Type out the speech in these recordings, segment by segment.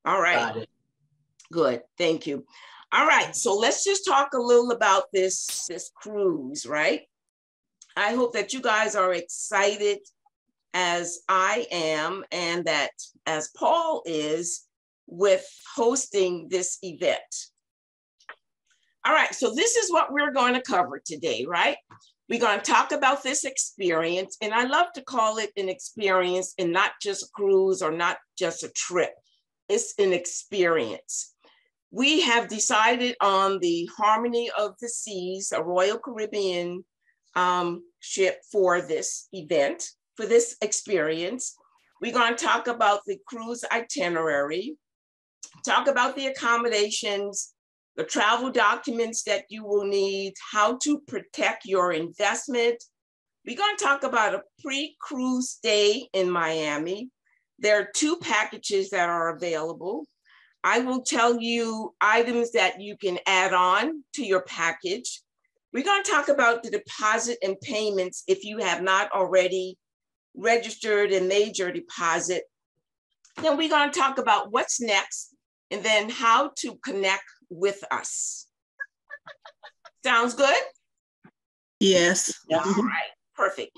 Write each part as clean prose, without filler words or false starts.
All right. Got it. Good. Thank you. All right. So let's just talk a little about this cruise, right? I hope that you guys are excited as I am, and that as Paul is, with hosting this event. All right, so this is what we're going to cover today, right? We're going to talk about this experience, and I love to call it an experience and not just a cruise or not just a trip. It's an experience. We have decided on the Harmony of the Seas, a Royal Caribbean ship for this event, for this experience. We're going to talk about the cruise itinerary, talk about the accommodations, the travel documents that you will need, how to protect your investment. We're going to talk about a pre-cruise stay in Miami. There are 2 packages that are available. I will tell you items that you can add on to your package. We're going to talk about the deposit and payments if you have not already registered and made your deposit. Then we're going to talk about what's next, and then how to connect with us. Sounds good? Yes. All right, perfect.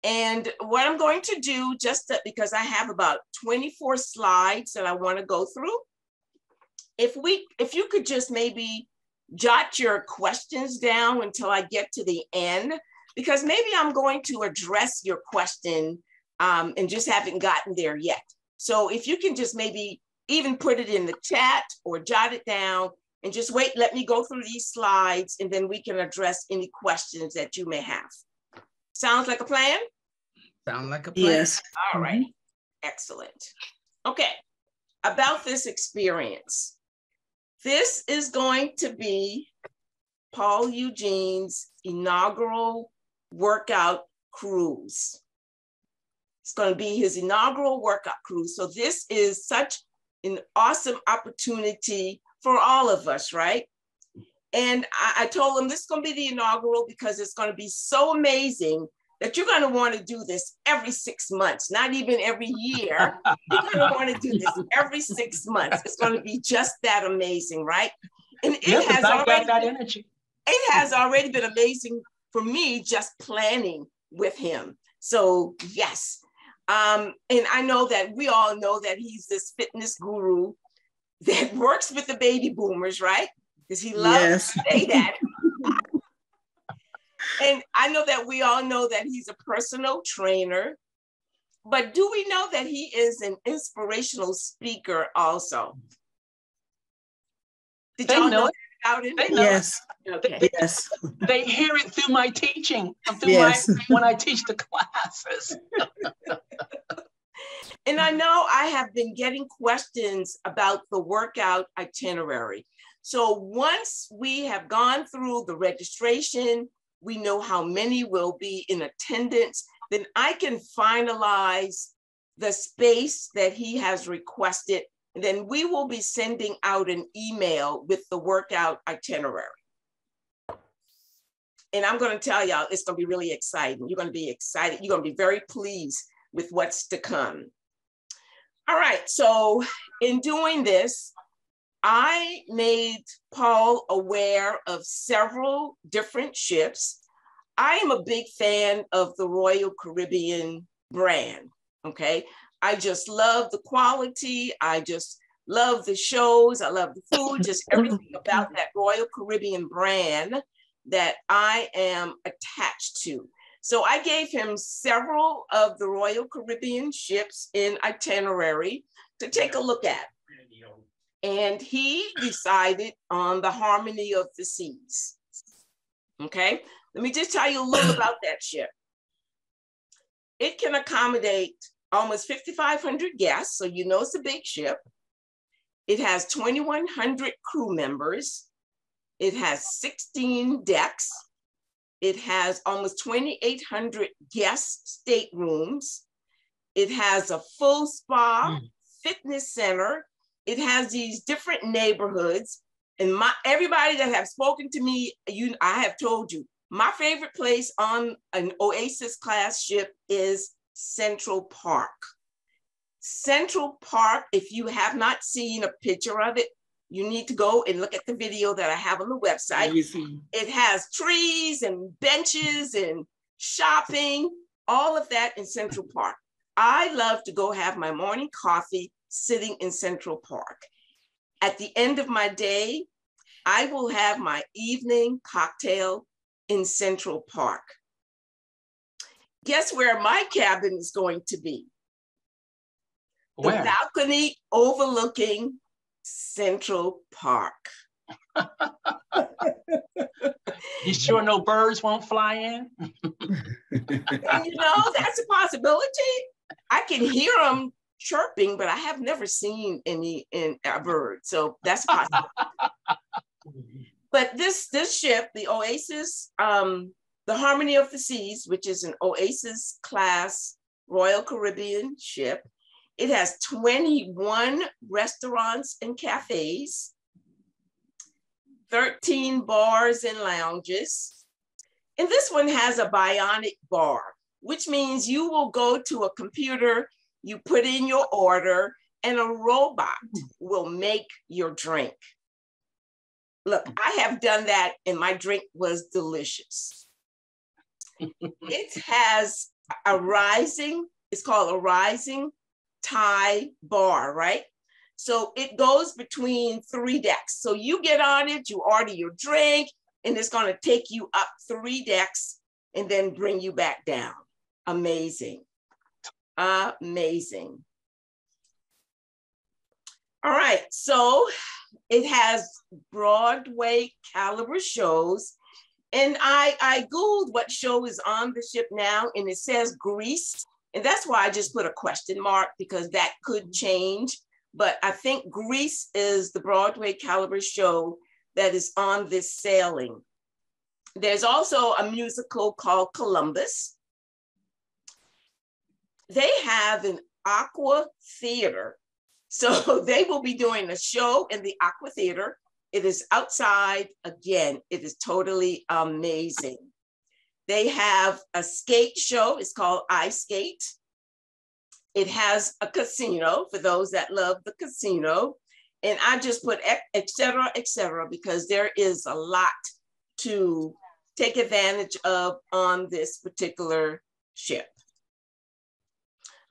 And what I'm going to do, because I have about 24 slides that I want to go through, if you could just maybe jot your questions down until I get to the end, because maybe I'm going to address your question and just haven't gotten there yet. So if you can just maybe even put it in the chat or jot it down and just wait, let me go through these slides, and then we can address any questions that you may have. Sounds like a plan? Sound like a plan. Yes. All right, excellent. Okay, about this experience. This is going to be Paul Eugene's inaugural workout cruise. It's going to be his inaugural workout cruise. So this is such an awesome opportunity for all of us, right? And I told him this is going to be the inaugural because it's going to be so amazing that you're going to want to do this every 6 months, not even every year. You're going to want to do this every 6 months. It's going to be just that amazing, right? And it has already that energy. It has already been amazing for me just planning with him. So yes. And I know that we all know that he's this fitness guru that works with the baby boomers, right? Because he loves to say that. And I know that we all know that he's a personal trainer, but do we know that he is an inspirational speaker also? Did y'all know about him? Yes. Okay. Yes. They hear it through my teaching, when I teach the classes. And I know I have been getting questions about the workout itinerary. So once we have gone through the registration, we know how many will be in attendance, then I can finalize the space that he has requested. And then we will be sending out an email with the workout itinerary. And I'm going to tell y'all, it's going to be really exciting. You're going to be excited. You're going to be very pleased with what's to come. All right, so in doing this, I made Paul aware of several different ships. I am a big fan of the Royal Caribbean brand, okay? I just love the quality. I just love the shows. I love the food, just everything about that Royal Caribbean brand that I am attached to. So I gave him several of the Royal Caribbean ships in itinerary to take a look at. And he decided on the Harmony of the Seas. Okay, let me just tell you a little about that ship. It can accommodate almost 5,500 guests, so you know it's a big ship. It has 2,100 crew members. It has 16 decks. It has almost 2,800 guest staterooms. It has a full spa, fitness center. It has these different neighborhoods. And everybody that have spoken to me, I have told you, my favorite place on an Oasis class ship is Central Park. Central Park, if you have not seen a picture of it, you need to go and look at the video that I have on the website. It has trees and benches and shopping, all of that in Central Park. I love to go have my morning coffee sitting in Central Park. At the end of my day, I will have my evening cocktail in Central Park. Guess where my cabin is going to be? Where? The balcony overlooking Central Park. You sure no birds won't fly in? And you know, that's a possibility. I can hear them chirping, but I have never seen any in a bird. So that's a possibility. But this ship, the Oasis, the Harmony of the Seas, which is an Oasis class Royal Caribbean ship, it has 21 restaurants and cafes, 13 bars and lounges. And this one has a bionic bar, which means you will go to a computer, you put in your order, and a robot will make your drink. Look, I have done that and my drink was delicious. It has it's called a rising Thai bar, right? So it goes between 3 decks. So you get on it, you order your drink, and it's going to take you up 3 decks and then bring you back down. Amazing. Amazing. All right, so it has Broadway caliber shows. And I Googled what show is on the ship now, and it says Grease. And that's why I just put a question mark, because that could change. But I think Grease is the Broadway caliber show that is on this sailing. There's also a musical called Columbus. They have an aqua theater. So they will be doing a show in the aqua theater. It is outside. Again, it is totally amazing. They have a skate show. It's called Ice Skate. It has a casino for those that love the casino. And I just put et cetera, because there is a lot to take advantage of on this particular ship.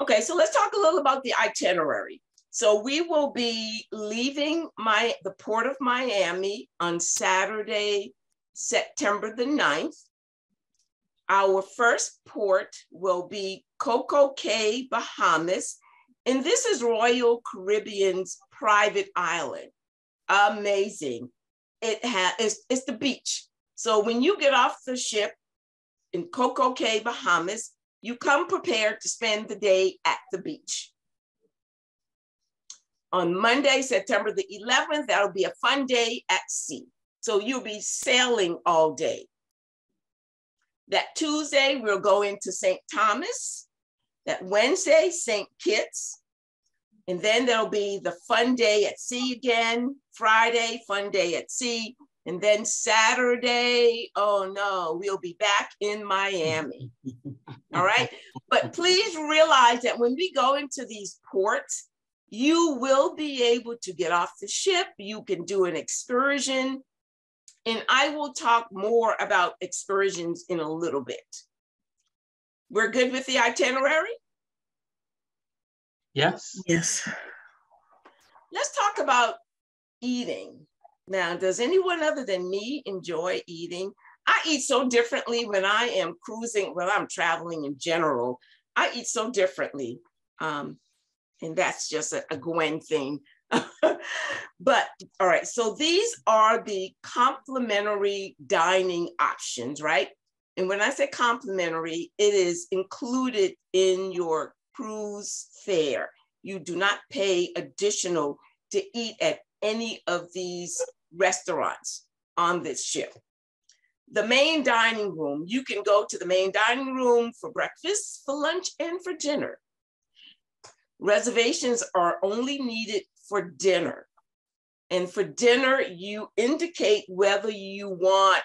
Okay, so let's talk a little about the itinerary. So we will be leaving the port of Miami on Saturday, September the 9th. Our first port will be Coco Cay, Bahamas. And this is Royal Caribbean's private island. Amazing. It's the beach. So when you get off the ship in Coco Cay, Bahamas, you come prepared to spend the day at the beach. On Monday, September the 11th, that'll be a fun day at sea. So you'll be sailing all day. That Tuesday, we'll go into St. Thomas. That Wednesday, St. Kitts. And then there'll be the fun day at sea again. Friday, fun day at sea. And then Saturday, oh no, we'll be back in Miami. All right. But please realize that when we go into these ports, you will be able to get off the ship. You can do an excursion. And I will talk more about excursions in a little bit. We're good with the itinerary? Yes. Yes. Let's talk about eating. Now, does anyone other than me enjoy eating? I eat so differently when I am cruising, when I'm traveling in general. I eat so differently. And that's just a Gwen thing. But all right, so these are the complimentary dining options, right? And when I say complimentary, it is included in your cruise fare. You do not pay additional to eat at any of these restaurants on this ship. The main dining room, you can go to the main dining room for breakfast, for lunch, and for dinner. Reservations are only needed for dinner. And for dinner, you indicate whether you want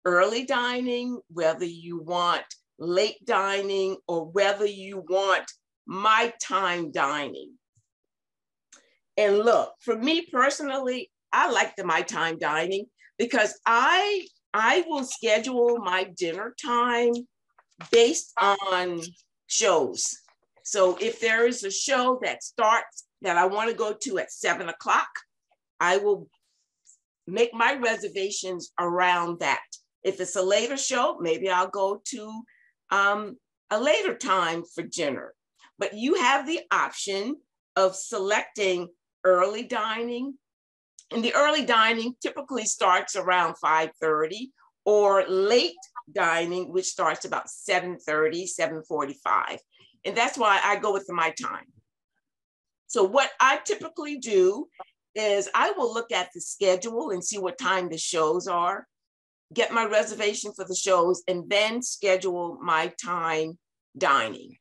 early dining, whether you want late dining, or whether you want my time dining. And look, for me personally, I like the my time dining because I will schedule my dinner time based on shows. So if there is a show that starts that I want to go to at 7 o'clock, I will make my reservations around that. If it's a later show, maybe I'll go to a later time for dinner. But you have the option of selecting early dining. And the early dining typically starts around 5:30, or late dining, which starts about 7:30, 7:45. And that's why I go with my time. So what I typically do is I will look at the schedule and see what time the shows are, get my reservation for the shows, and then schedule my time dining.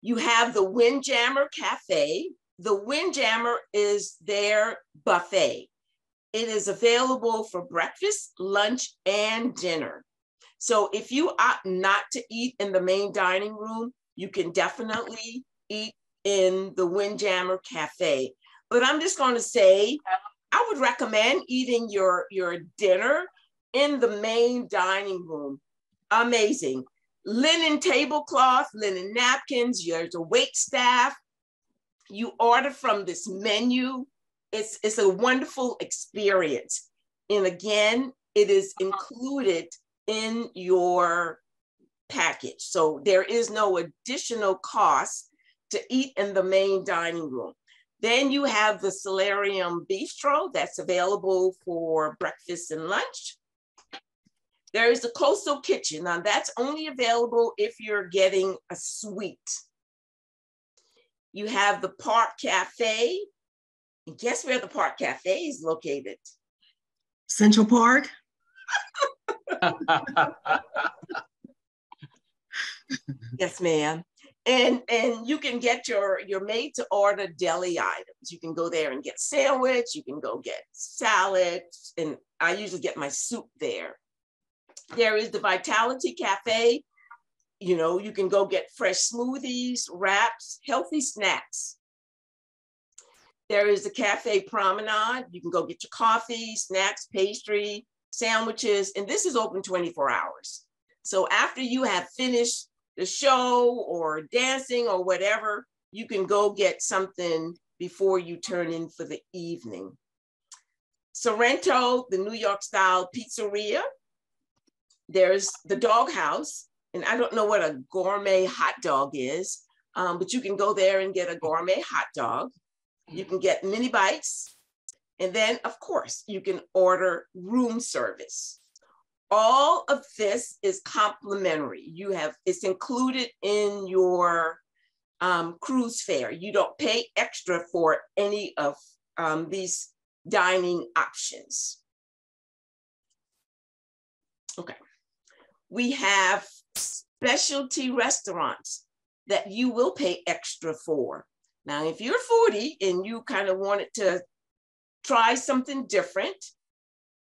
You have the Windjammer Cafe. The Windjammer is their buffet. It is available for breakfast, lunch, and dinner. So if you opt not to eat in the main dining room, you can definitely eat in the Windjammer Cafe. But I'm just going to say, I would recommend eating your dinner in the main dining room. Amazing. Linen tablecloth, linen napkins, there's a wait staff. You order from this menu. It's a wonderful experience. And again, it is included in your package. So there is no additional cost to eat in the main dining room. Then you have the Solarium Bistro that's available for breakfast and lunch. There is a Coastal Kitchen. Now that's only available if you're getting a suite. You have the Park Cafe. And guess where the Park Cafe is located? Central Park. Yes, ma'am. And you can get your made to order deli items. You can go there and get sandwich. You can go get salad. And I usually get my soup there. There is the Vitality Cafe. You know, you can go get fresh smoothies, wraps, healthy snacks. There is the Cafe Promenade. You can go get your coffee, snacks, pastry, sandwiches, and this is open 24 hours. So after you have finished the show or dancing or whatever, you can go get something before you turn in for the evening. Sorrento, the New York style pizzeria. There's the Dog House, and I don't know what a gourmet hot dog is, but you can go there and get a gourmet hot dog. You can get mini bites. And then, of course, you can order room service. All of this is complimentary. It's included in your cruise fare. You don't pay extra for any of these dining options. Okay. We have specialty restaurants that you will pay extra for. Now, if you're a foodie and you kind of wanted to try something different,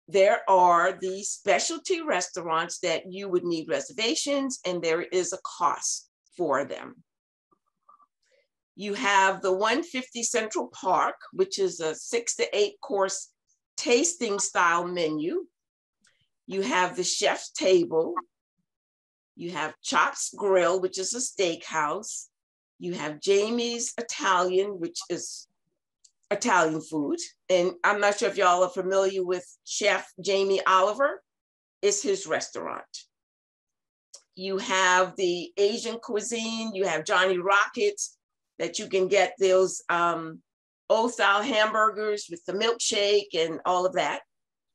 there are these specialty restaurants that you would need reservations, and there is a cost for them. You have the 150 Central Park, which is a 6 to 8 course tasting style menu. You have the Chef's Table. You have Chops Grill, which is a steakhouse. You have Jamie's Italian, which is Italian food. And I'm not sure if y'all are familiar with Chef Jamie Oliver. It's his restaurant. You have the Asian cuisine. You have Johnny Rockets that you can get those old style hamburgers with the milkshake and all of that.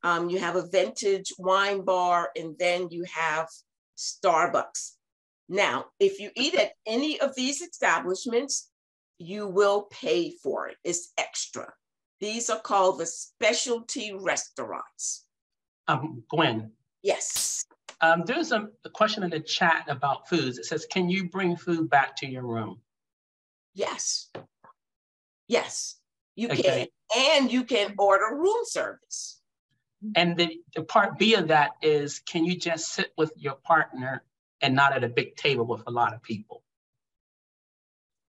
You have a vintage wine bar, and then you have Starbucks. Now, if you eat at any of these establishments, you will pay for it. It's extra. These are called the specialty restaurants. Gwen. Yes. There's a question in the chat about foods. It says, can you bring food back to your room? Yes. Yes, you can. And you can order room service. And the part B of that is, can you just sit with your partner and not at a big table with a lot of people.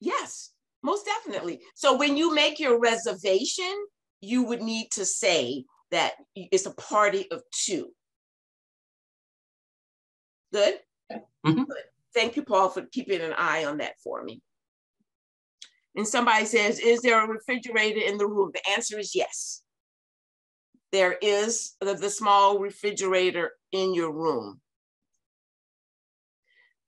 Yes, most definitely. So when you make your reservation, you would need to say that it's a party of 2. Good? Mm-hmm. Good. Thank you, Paul, for keeping an eye on that for me. And somebody says, is there a refrigerator in the room? The answer is yes. There is the small refrigerator in your room.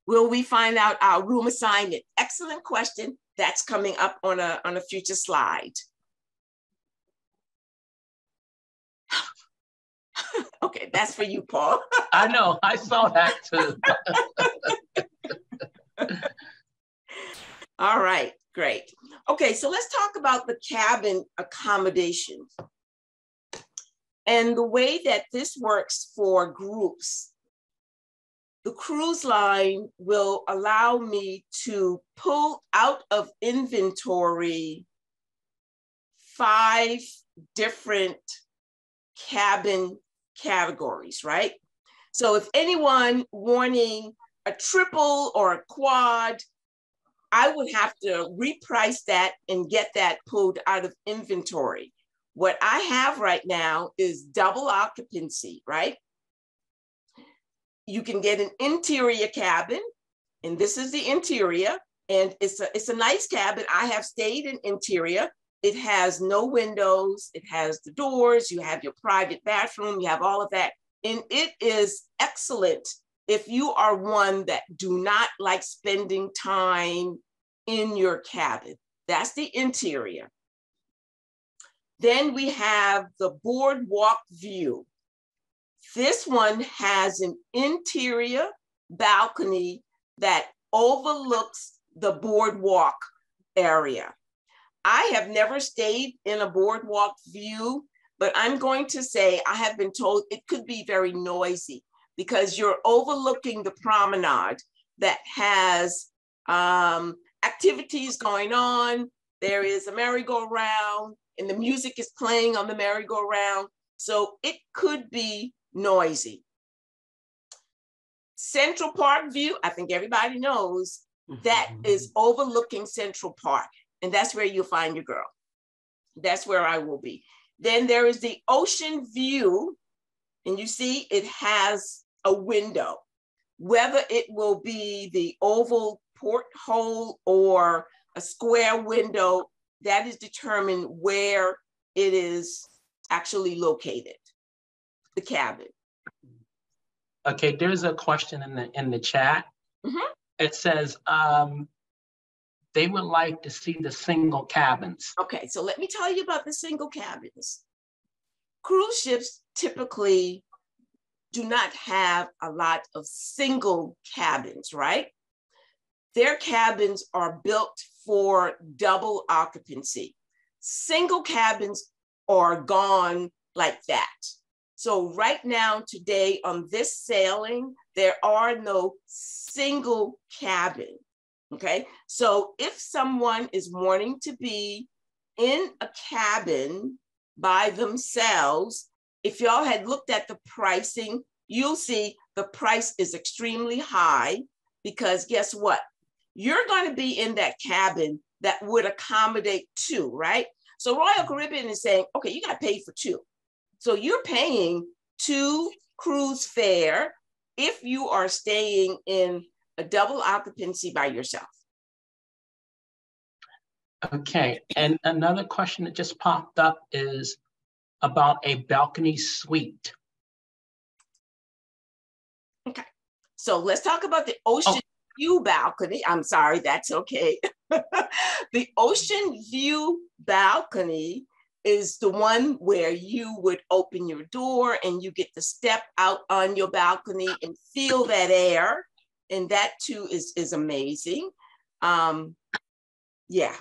Will we find out our room assignment? Excellent question. That's coming up on a future slide. Okay, that's for you, Paul. I know, I saw that too. All right, great. Okay, so let's talk about the cabin accommodations. And the way that this works for groups, the cruise line will allow me to pull out of inventory 5 different cabin categories, right? So if anyone wanting a triple or a quad, I would have to reprice that and get that pulled out of inventory. What I have right now is double occupancy, right? You can get an interior cabin, and this is the interior, and it's a nice cabin. I have stayed in interior. It has no windows, it has the doors, you have your private bathroom, you have all of that. And it is excellent if you are one that do not like spending time in your cabin. That's the interior. Then we have the boardwalk view. This one has an interior balcony that overlooks the boardwalk area. I have never stayed in a boardwalk view, but I'm going to say I have been told it could be very noisy because you're overlooking the promenade that has activities going on. There is a merry-go-round and the music is playing on the merry-go-round. So it could be noisy. Central Park view, I think everybody knows that is overlooking Central Park. And that's where you'll find your girl. That's where I will be. Then there is the ocean view. And you see it has a window. Whether it will be the oval porthole or a square window, that is determined where it is actually located, the cabin. Okay, there's a question in the chat. Mm-hmm. It says, they would like to see the single cabins. Okay, so let me tell you about the single cabins. Cruise ships typically do not have a lot of single cabins, right? Their cabins are built for double occupancy. Single cabins are gone like that. So right now, today on this sailing, there are no single cabin. Okay, so if someone is wanting to be in a cabin by themselves, if y'all had looked at the pricing, you'll see the price is extremely high because guess what? You're going to be in that cabin that would accommodate 2, right? So Royal Caribbean is saying, okay, you got to pay for 2. So you're paying 2 cruise fare if you are staying in a double occupancy by yourself. Okay, and another question that just popped up is about a balcony suite. Okay, so let's talk about the ocean view balcony. I'm sorry, that's okay. The ocean view balcony is the one where you would open your door and you get to step out on your balcony and feel that air. And that too is amazing. Yeah.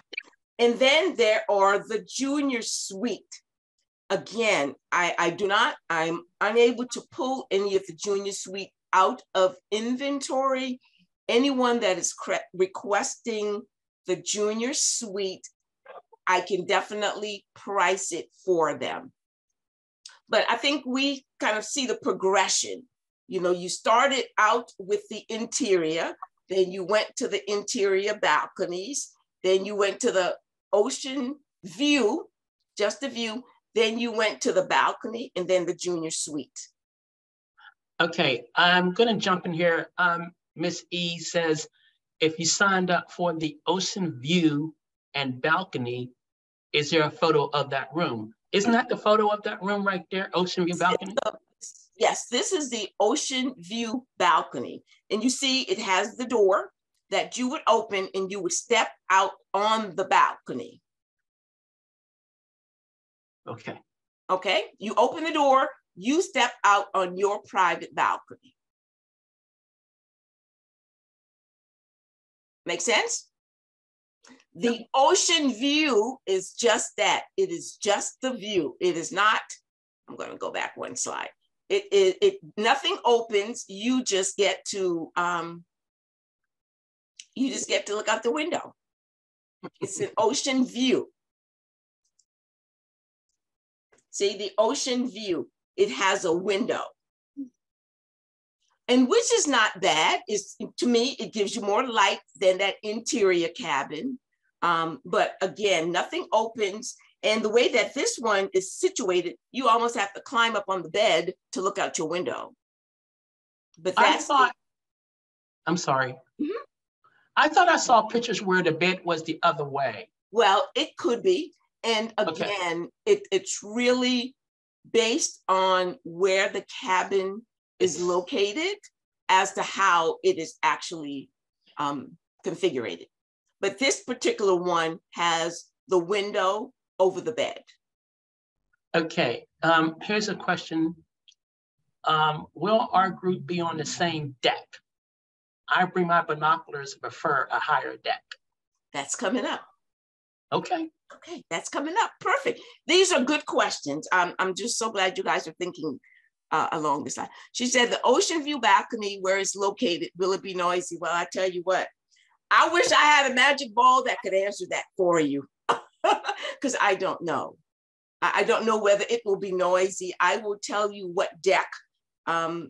And then there are the junior suite. Again, I'm unable to pull any of the junior suite out of inventory. Anyone that is requesting the junior suite, I can definitely price it for them. But I think we kind of see the progression. You started out with the interior, then you went to the interior balconies, then you went to the ocean view, just the view, then you went to the balcony, and then the junior suite. Okay, I'm gonna jump in here. Miss E says, if you signed up for the ocean view and balcony, is there a photo of that room? Isn't that the photo of that room right there, ocean view balcony? Yes, this is the ocean view balcony. And you see it has the door that you would open and you would step out on the balcony. Okay. Okay, you open the door, you step out on your private balcony. Make sense? The ocean view is just that. It is just the view. It is not, I'm going to go back one slide. Nothing opens. You just get to look out the window. It's an ocean view. See, the ocean view, it has a window. And which is not bad. To me, it gives you more light than that interior cabin. But again, nothing opens. And the way that this one is situated, you almost have to climb up on the bed to look out your window. But that's I'm sorry. Mm-hmm. I thought I saw pictures where the bed was the other way. Well, it could be. And again, it's really based on where the cabin is located as to how it is actually configured. But this particular one has the window over the bed. Okay, here's a question. Will our group be on the same deck? I bring my binoculars, prefer a higher deck. That's coming up. Okay. Okay, that's coming up. Perfect. These are good questions. I'm just so glad you guys are thinking along this line. She said the ocean view balcony, where it's located, will it be noisy? Well, I tell you what, I wish I had a magic ball that could answer that for you, because I don't know. I don't know whether it will be noisy. I will tell you what deck our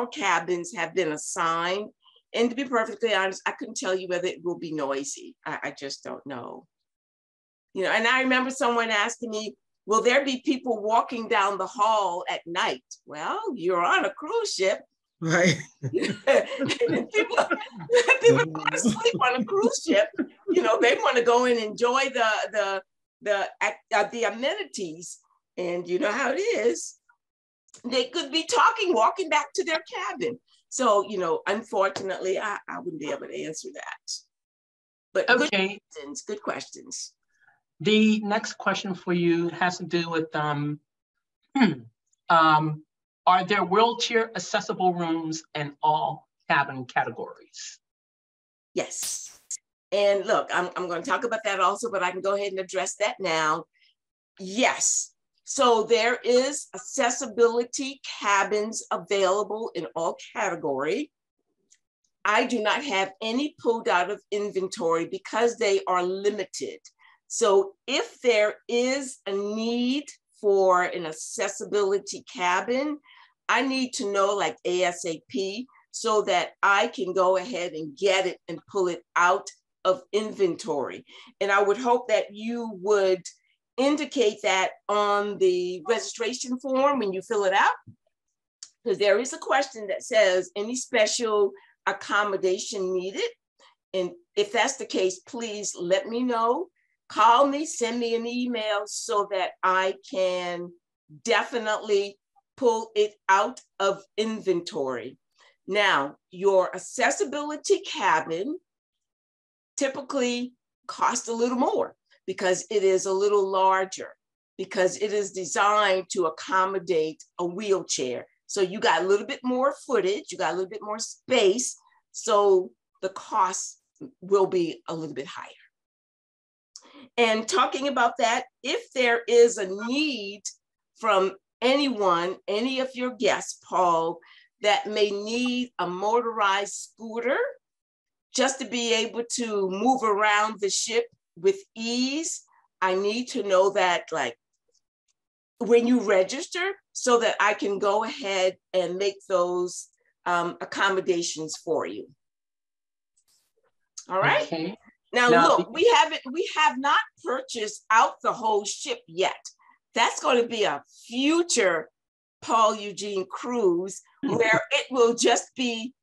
cabins have been assigned. And to be perfectly honest, I couldn't tell you whether it will be noisy. I just don't know. And I remember someone asking me, will there be people walking down the hall at night? Well, you're on a cruise ship. Right. people go to sleep on a cruise ship. They want to go and enjoy the amenities. And you know how it is. They could be walking back to their cabin. So, unfortunately, I wouldn't be able to answer that. But okay. Good questions. The next question for you has to do with, are there wheelchair accessible rooms in all cabin categories? Yes. And look, I'm going to talk about that also, but I can go ahead and address that now. Yes. So there is accessibility cabins available in all categories. I do not have any pulled out of inventory because they are limited. So if there is a need for an accessibility cabin, I need to know like ASAP so that I can go ahead and get it and pull it out of inventory. And I would hope that you would indicate that on the registration form when you fill it out, because there is a question that says any special accommodation needed. And if that's the case, please let me know. Call me, send me an email so that I can definitely pull it out of inventory. Now, your accessibility cabin typically costs a little more because it is a little larger, because it is designed to accommodate a wheelchair. So you got a little bit more footage, you got a little bit more space, so the cost will be a little bit higher. And talking about that, if there is a need from anyone, any of your guests, Paul, that may need a motorized scooter just to be able to move around the ship with ease, I need to know that like when you register so that I can go ahead and make those accommodations for you. All right. Okay. Now look, we have not purchased out the whole ship yet. That's going to be a future Paul Eugene cruise where it will just be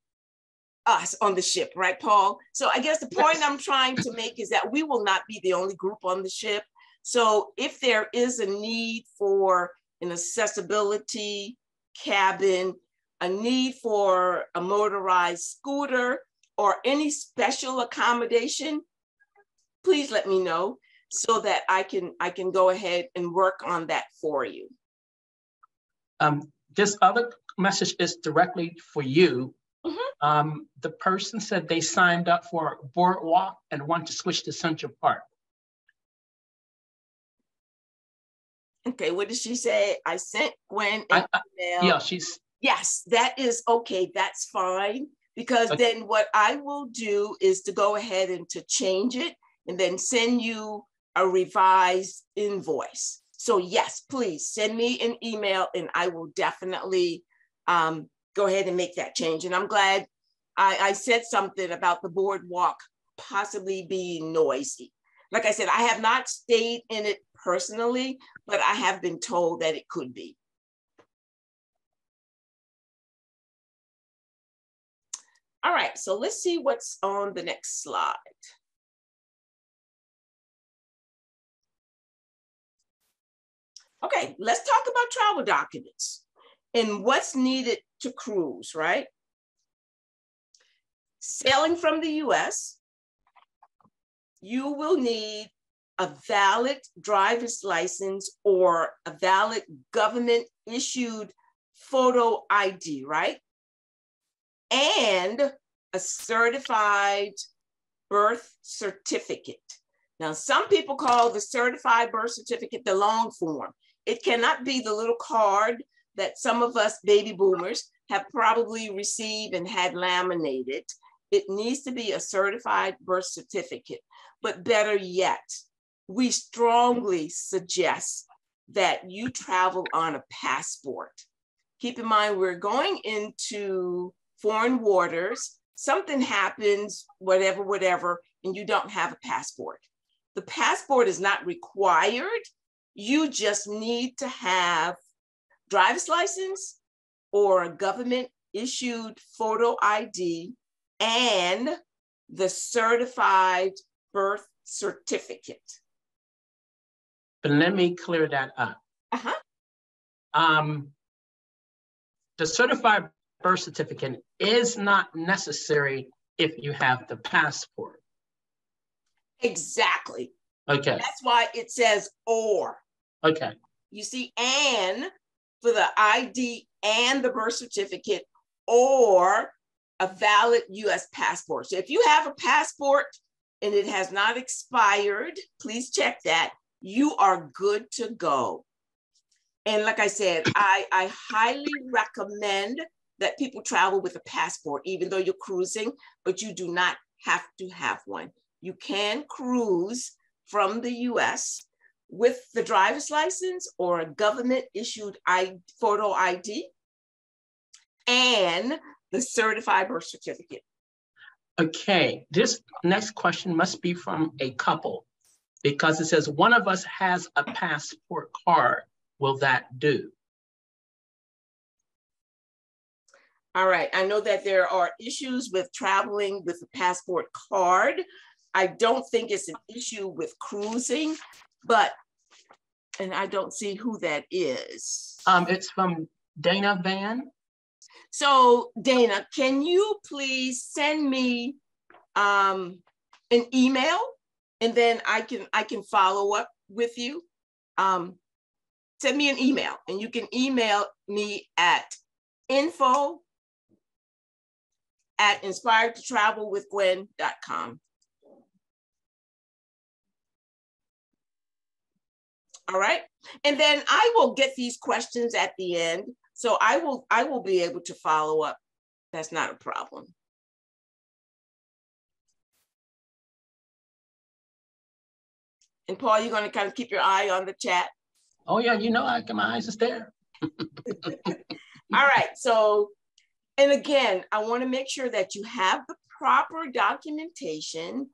us on the ship, right, Paul? So I guess the point I'm trying to make is that we will not be the only group on the ship. So if there is a need for an accessibility cabin, a need for a motorized scooter, or any special accommodation, please let me know so that I can go ahead and work on that for you. This other message is directly for you. Mm-hmm. The person said they signed up for Boardwalk and want to switch to Central Park. Okay, what did she say? I sent Gwen an email. Yeah, yes, that is okay. That's fine. Because okay. Then what I will do is to go ahead and to change it and then send you a revised invoice. So yes, please send me an email and I will definitely go ahead and make that change. And I'm glad I said something about the boardwalk possibly being noisy. Like I said, I have not stayed in it personally, but I have been told that it could be. All right, so let's see what's on the next slide. Okay, let's talk about travel documents and what's needed to cruise, right? Sailing from the US, you will need a valid driver's license or a valid government issued photo ID, right? And a certified birth certificate. Now, some people call the certified birth certificate the long form. It cannot be the little card that some of us baby boomers have probably received and had laminated. It needs to be a certified birth certificate. But better yet, we strongly suggest that you travel on a passport. Keep in mind, we're going into foreign waters, something happens, whatever, and you don't have a passport. The passport is not required. You just need to have driver's license or a government issued photo ID and the certified birth certificate. But let me clear that up. The certified birth certificate is not necessary if you have the passport. Exactly. Okay. That's why it says or. Okay. You see, and for the ID and the birth certificate or a valid US passport. So if you have a passport and it has not expired, please check that. You are good to go. And like I said, I highly recommend that people travel with a passport, even though you're cruising, but you do not have to have one. You can cruise from the US with the driver's license or a government issued photo ID and the certified birth certificate. Okay, this next question must be from a couple because it says one of us has a passport card. Will that do? All right, I know that there are issues with traveling with a passport card. I don't think it's an issue with cruising, but, and I don't see who that is. It's from Dana Van. So Dana, can you please send me an email and then I can follow up with you? Send me an email and you can email me at info@inspiredtotravelwithgwen.com. All right. And then I will get these questions at the end. So I will be able to follow up. That's not a problem. And Paul, you're going to kind of keep your eye on the chat. Oh yeah, you know, my eyes is there. All right, so, and again, I want to make sure that you have the proper documentation,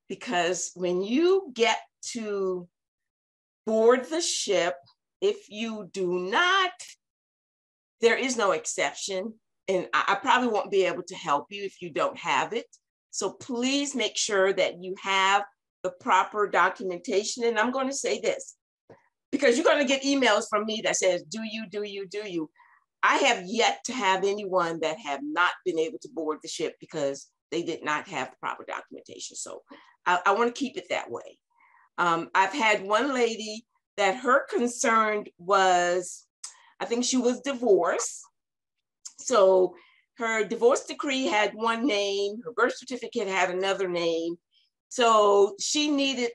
because when you get to board the ship, if you do not, there is no exception. And I probably won't be able to help you if you don't have it. So please make sure that you have the proper documentation. And I'm going to say this, because you're going to get emails from me that says, do you, do you, do you? I have yet to have anyone that have not been able to board the ship because they did not have the proper documentation. So I want to keep it that way. I've had one lady that her concern was, I think she was divorced. So her divorce decree had one name, her birth certificate had another name. So she needed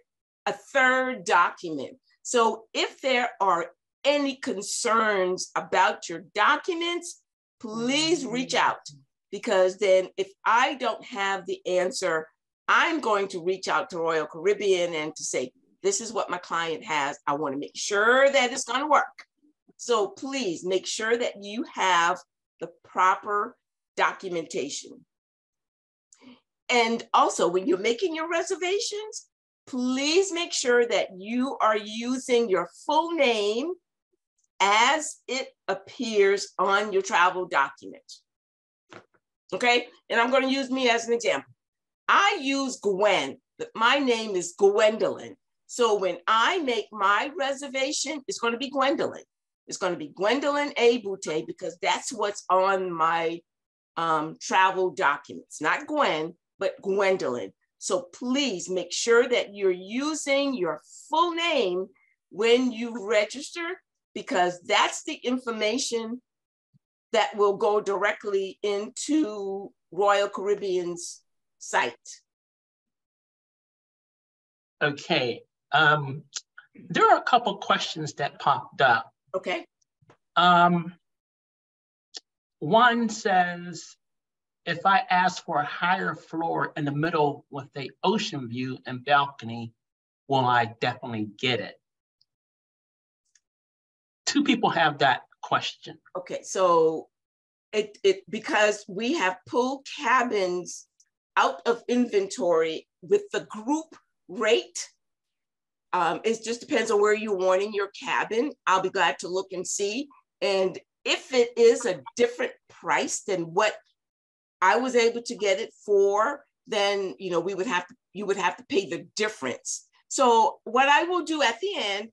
a third document. So if there are any concerns about your documents, please reach out, because then if I don't have the answer, I'm going to reach out to Royal Caribbean and to say, this is what my client has. I want to make sure that it's going to work. So please make sure that you have the proper documentation. And also, when you're making your reservations, please make sure that you are using your full name as it appears on your travel document. Okay, and I'm going to use me as an example. I use Gwen, but my name is Gwendolyn. So when I make my reservation, it's going to be Gwendolyn. It's going to be Gwendolyn A. Boutte, because that's what's on my travel documents, not Gwen, but Gwendolyn. So please make sure that you're using your full name when you register, because that's the information that will go directly into Royal Caribbean's site. Okay. There are a couple questions that popped up. Okay. One says, if I ask for a higher floor in the middle with the ocean view and balcony, will I definitely get it? Two people have that question. Okay, so it because we have pulled cabins out of inventory with the group rate. It just depends on where you're wanting your cabin. I'll be glad to look and see. And if it is a different price than what I was able to get it for, then you would have to pay the difference. So what I will do at the end,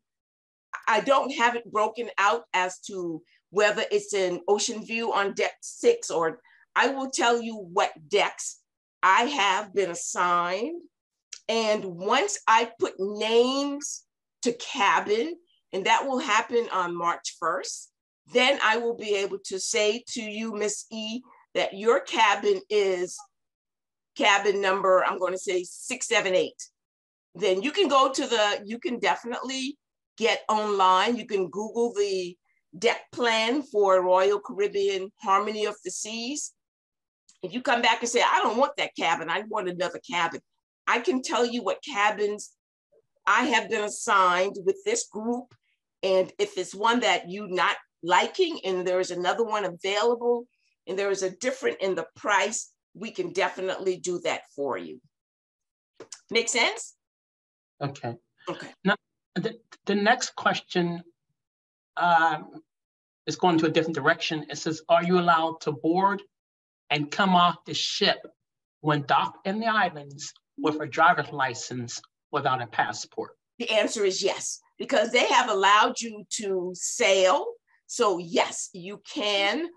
I don't have it broken out as to whether it's an ocean view on deck 6, or I will tell you what decks I have been assigned. And once I put names to cabin, and that will happen on March 1st, then I will be able to say to you, Miss E, that your cabin is cabin number, I'm going to say 678. Then you can go to you can definitely get online. You can Google the deck plan for Royal Caribbean Harmony of the Seas. If you come back and say, I don't want that cabin, I want another cabin, I can tell you what cabins I have been assigned with this group. And if it's one that you're not liking and there's another one available and there is a difference in the price, we can definitely do that for you. Make sense? Okay. Okay. Now, the next question is going to a different direction. It says, are you allowed to board and come off the ship when docked in the islands with a driver's license without a passport? The answer is yes, because they have allowed you to sail. So yes, you can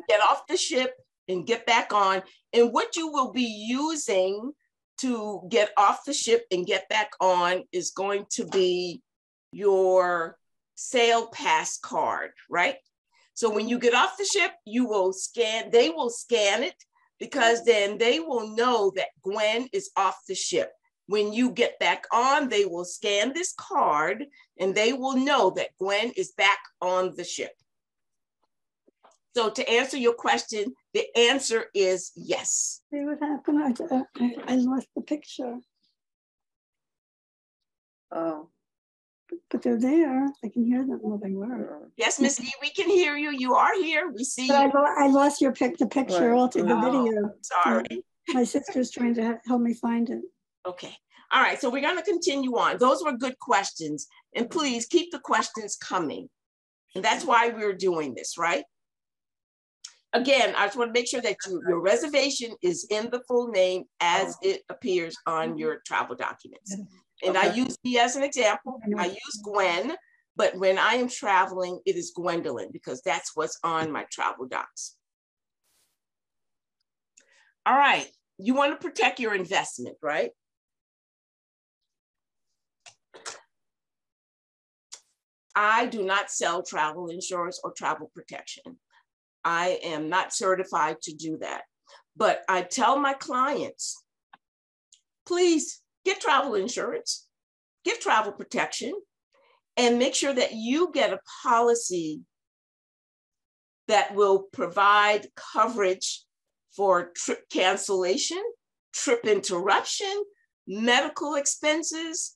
get off the ship and get back on. And what you will be using to get off the ship and get back on is going to be your sail pass card, right? So when you get off the ship, they will scan it, because then they will know that Gwen is off the ship. When you get back on, they will scan this card and they will know that Gwen is back on the ship. So to answer your question, the answer is yes. See what happened? I lost the picture. Oh, but they're there. I can hear them. Well, they were. Yes, Miss E, we can hear you. You are here. We see But you. I lost the picture Right. altogether, the video. Sorry. My sister's trying to help me find it. Okay. All right. So we're going to continue on. Those were good questions. And please keep the questions coming. And that's why we're doing this, right? Again, I just want to make sure that your reservation is in the full name as it appears on your travel documents. And I use me as an example. I use Gwen, but when I am traveling, it is Gwendolyn because that's what's on my travel docs. All right. You want to protect your investment, right? I do not sell travel insurance or travel protection. I am not certified to do that. But I tell my clients, please get travel insurance, get travel protection, and make sure that you get a policy that will provide coverage for trip cancellation, trip interruption, medical expenses,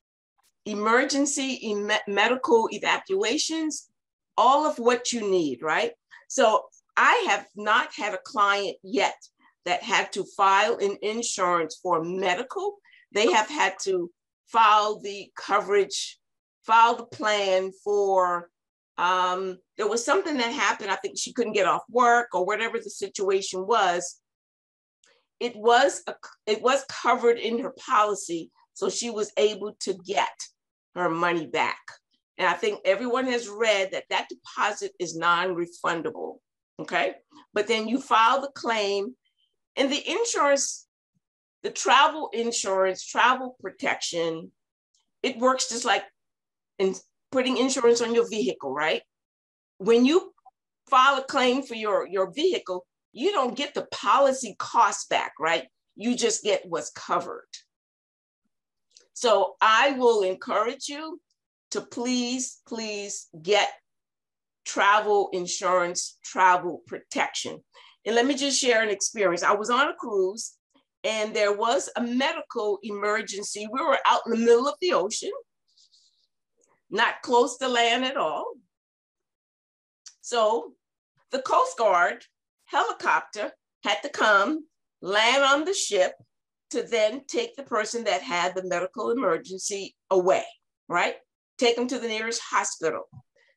emergency medical evacuations, all of what you need, right? So I have not had a client yet that had to file an insurance for medical. They have had to file the coverage, file the plan for, there was something that happened. I think she couldn't get off work or whatever the situation was. It was covered in her policy, so she was able to get her money back. And I think everyone has read that that deposit is non-refundable, okay? But then you file the claim, and the insurance, the travel insurance, travel protection, it works just like in putting insurance on your vehicle, right? When you file a claim for your vehicle, you don't get the policy costs back, right? You just get what's covered. So I will encourage you to please get travel insurance, travel protection. And let me just share an experience. I was on a cruise and there was a medical emergency. We were out in the middle of the ocean, not close to land at all. So the Coast Guard helicopter had to come, land on the ship to then take the person that had the medical emergency away, right? Take them to the nearest hospital.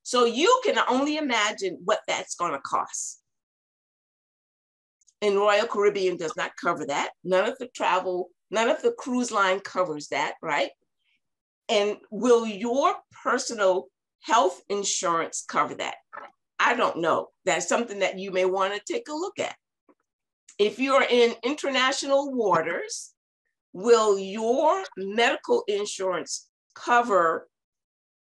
So you can only imagine what that's going to cost. And Royal Caribbean does not cover that. None of the cruise line covers that, right? And will your personal health insurance cover that? I don't know. That's something that you may want to take a look at. If you're in international waters, will your medical insurance cover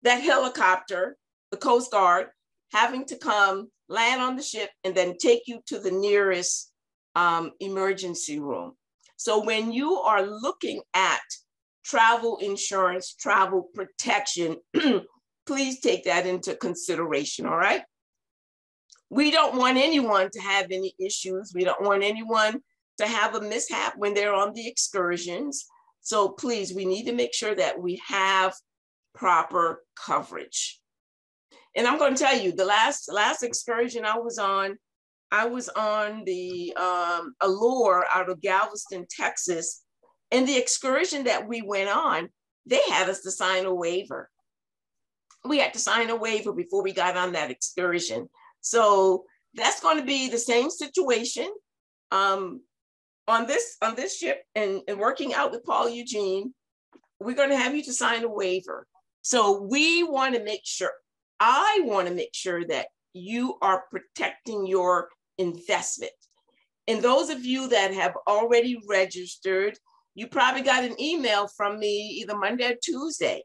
that helicopter, the Coast Guard, having to come land on the ship and then take you to the nearest emergency room? So when you are looking at travel insurance, travel protection, please take that into consideration, all right? We don't want anyone to have any issues. We don't want anyone to have a mishap when they're on the excursions. So please, we need to make sure that we have proper coverage. And I'm going to tell you, the last excursion I was on the Allure out of Galveston, Texas. And the excursion that we went on, they had us to sign a waiver. We had to sign a waiver before we got on that excursion. So that's going to be the same situation on this ship and working out with Paul Eugene. We're going to have you to sign a waiver. So we want to make sure, I want to make sure that you are protecting your investment. And those of you that have already registered, you probably got an email from me either Monday or Tuesday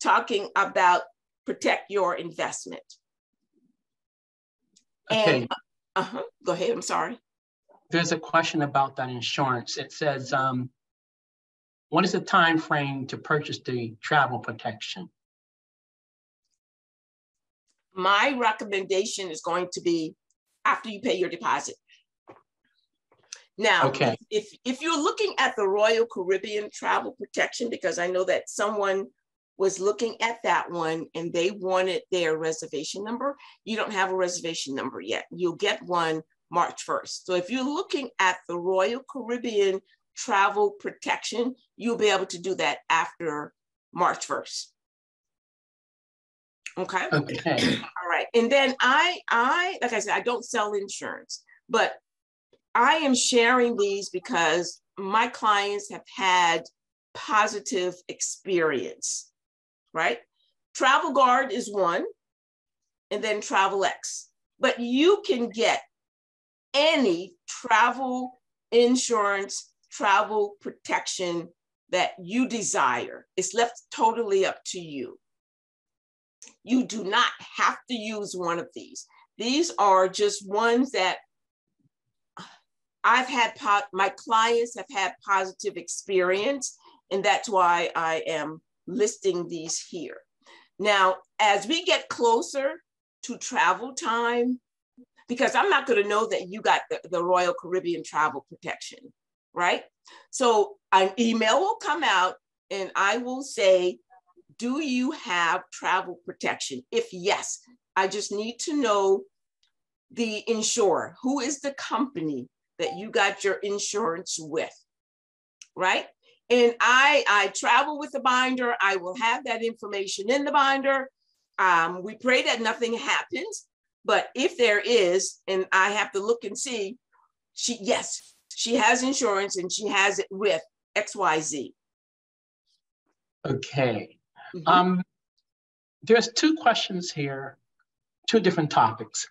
talking about protect your investment. Okay. And go ahead, I'm sorry. There's a question about that insurance. It says, what is the time frame to purchase the travel protection? My recommendation is going to be after you pay your deposit. Now, okay. if you're looking at the Royal Caribbean travel protection, because I know that someone was looking at that one and they wanted their reservation number. You don't have a reservation number yet. You'll get one March 1st. So if you're looking at the Royal Caribbean travel protection, you'll be able to do that after March 1st. Okay. Okay. All right. And then I, like I said, I don't sell insurance, but I am sharing these because my clients have had positive experience, right? Travel Guard is one, and then Travel X. But you can get any travel insurance, travel protection that you desire. It's left totally up to you. You do not have to use one of these. These are just ones that I've had, my clients have had positive experience, and that's why I am listing these here. Now, as we get closer to travel time, because I'm not going to know that you got the Royal Caribbean travel protection, right? So an email will come out and I will say, do you have travel protection? If yes, I just need to know the insurer. Who is the company that you got your insurance with, right? And I travel with the binder. I will have that information in the binder. We pray that nothing happens, but if there is, and I have to look and see, yes, she has insurance and she has it with XYZ. Okay. There's two questions here, two different topics.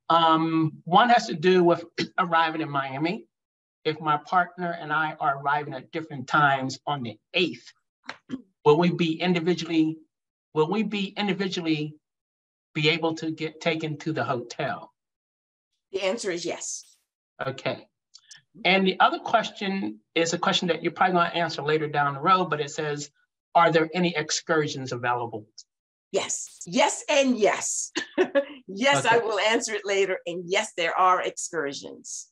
One has to do with arriving in Miami. If my partner and I are arriving at different times on the 8th, will we be individually be able to get taken to the hotel? The answer is yes. Okay. And the other question is a question that you're probably going to answer later down the road, but it says, are there any excursions available? Yes, yes, and yes. Yes, okay. I will answer it later. And yes, there are excursions.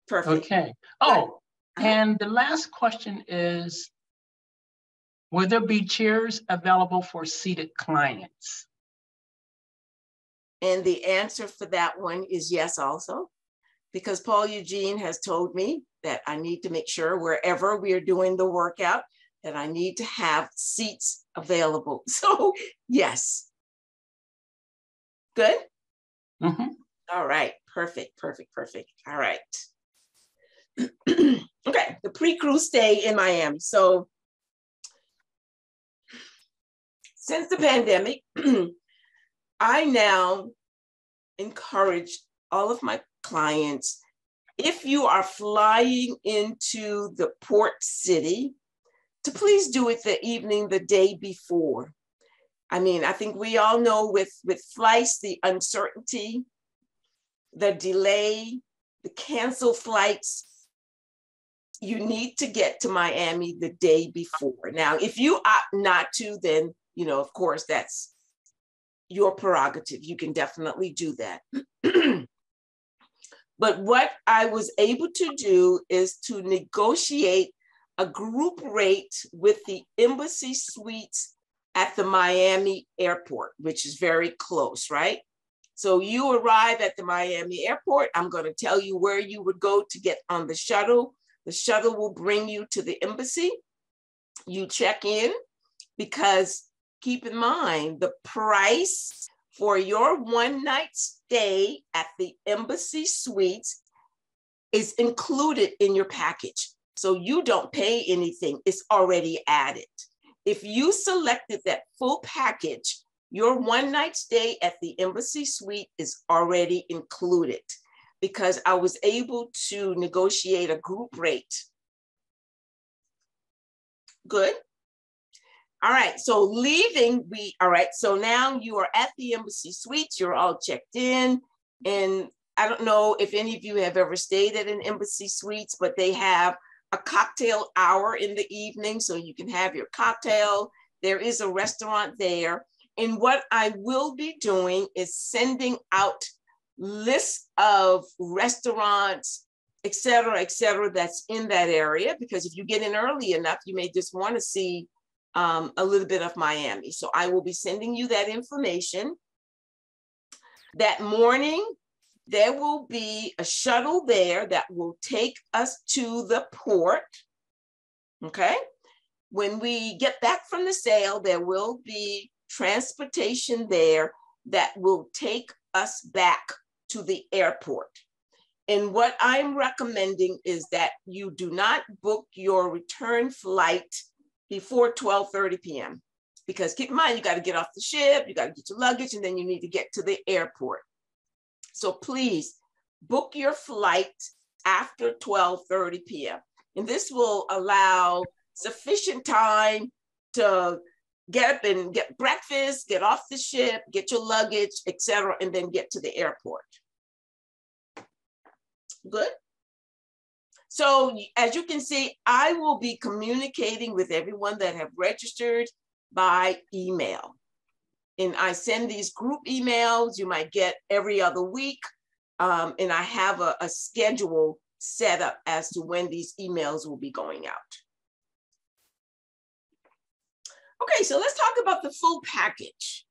Perfect. Okay. Oh, and the last question is, will there be chairs available for seated clients? And the answer for that one is yes also, because Paul Eugene has told me that I need to make sure wherever we are doing the workout that I need to have seats available. So yes. Good? Mm-hmm. All right, perfect, perfect, perfect. All right. Okay, the pre-cruise stay in Miami. So since the pandemic, I now encourage all of my clients, if you are flying into the port city, to please do it the evening, the day before. I mean, I think we all know with flights, the uncertainty, the delay, the canceled flights, you need to get to Miami the day before. Now, if you opt not to, then, you know, of course, that's your prerogative. You can definitely do that. But what I was able to do is to negotiate a group rate with the Embassy Suites at the Miami airport, which is very close, right? So you arrive at the Miami airport. I'm going to tell you where you would go to get on the shuttle. The shuttle will bring you to the embassy. You check in, because keep in mind the price for your one-night stay at the Embassy Suites is included in your package. So you don't pay anything, it's already added. If you selected that full package, your one-night stay at the Embassy Suite is already included, because I was able to negotiate a group rate. Good. All right, so leaving, all right, so now you are at the Embassy Suites, you're all checked in, and I don't know if any of you have ever stayed at an Embassy Suites, but they have a cocktail hour in the evening, so you can have your cocktail. There is a restaurant there. And what I will be doing is sending out lists of restaurants, et cetera, that's in that area, because if you get in early enough, you may just want to see a little bit of Miami. So I will be sending you that information. That morning, there will be a shuttle there that will take us to the port, okay? When we get back from the sail, there will be transportation there that will take us back to the airport. And what I'm recommending is that you do not book your return flight before 12:30 p.m. Because keep in mind, you got to get off the ship, you got to get your luggage, and then you need to get to the airport. So please book your flight after 12:30 p.m. And this will allow sufficient time to get up and get breakfast, get off the ship, get your luggage, etc., and then get to the airport. Good? So as you can see, I will be communicating with everyone that have registered by email. And I send these group emails you might get every other week. And I have a schedule set up as to when these emails will be going out. Okay, so let's talk about the full package.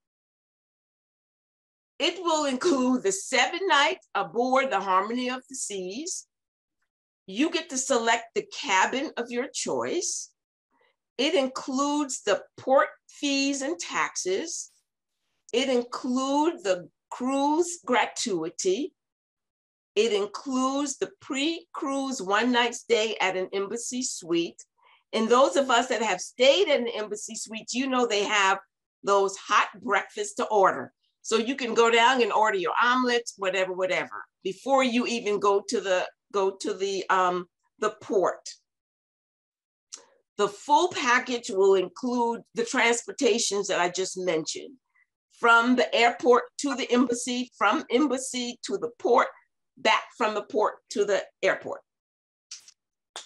It will include the 7 nights aboard the Harmony of the Seas. You get to select the cabin of your choice. It includes the port fees and taxes. It includes the cruise gratuity. It includes the pre-cruise 1-night stay at an embassy suite. And those of us that have stayed in the embassy suites, you know they have those hot breakfasts to order. So you can go down and order your omelets, whatever, before you even go to the port. The full package will include the transportations that I just mentioned, from the airport to the embassy, from embassy to the port, back from the port to the airport.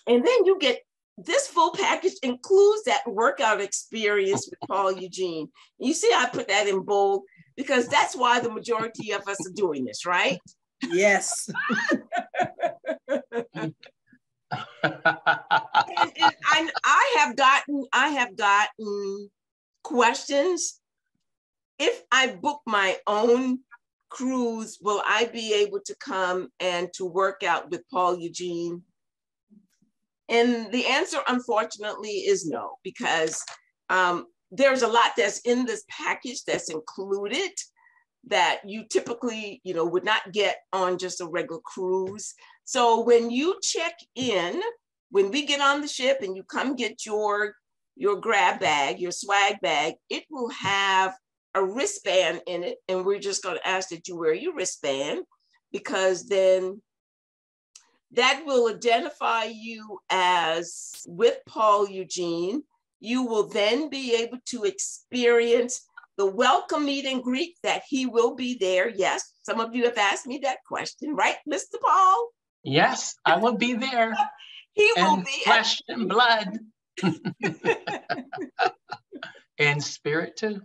And then you get, this full package includes that workout experience with Paul Eugene. You see, I put that in bold because that's why the majority of us are doing this, right? Yes. And I have gotten questions. If I book my own cruise, will I be able to come and to work out with Paul Eugene? And the answer, unfortunately, is no, because there's a lot that's in this package that's included that you typically, would not get on just a regular cruise. So when you check in, when we get on the ship and you come get your grab bag, your swag bag, it will have a wristband in it. And we're just going to ask that you wear your wristband, because then that will identify you as with Paul Eugene. You will then be able to experience the welcome meet and greet that he will be there. Yes, some of you have asked me that question, right, Mr. Paul? Yes, I will be there. He will in be flesh and blood. And spirit too.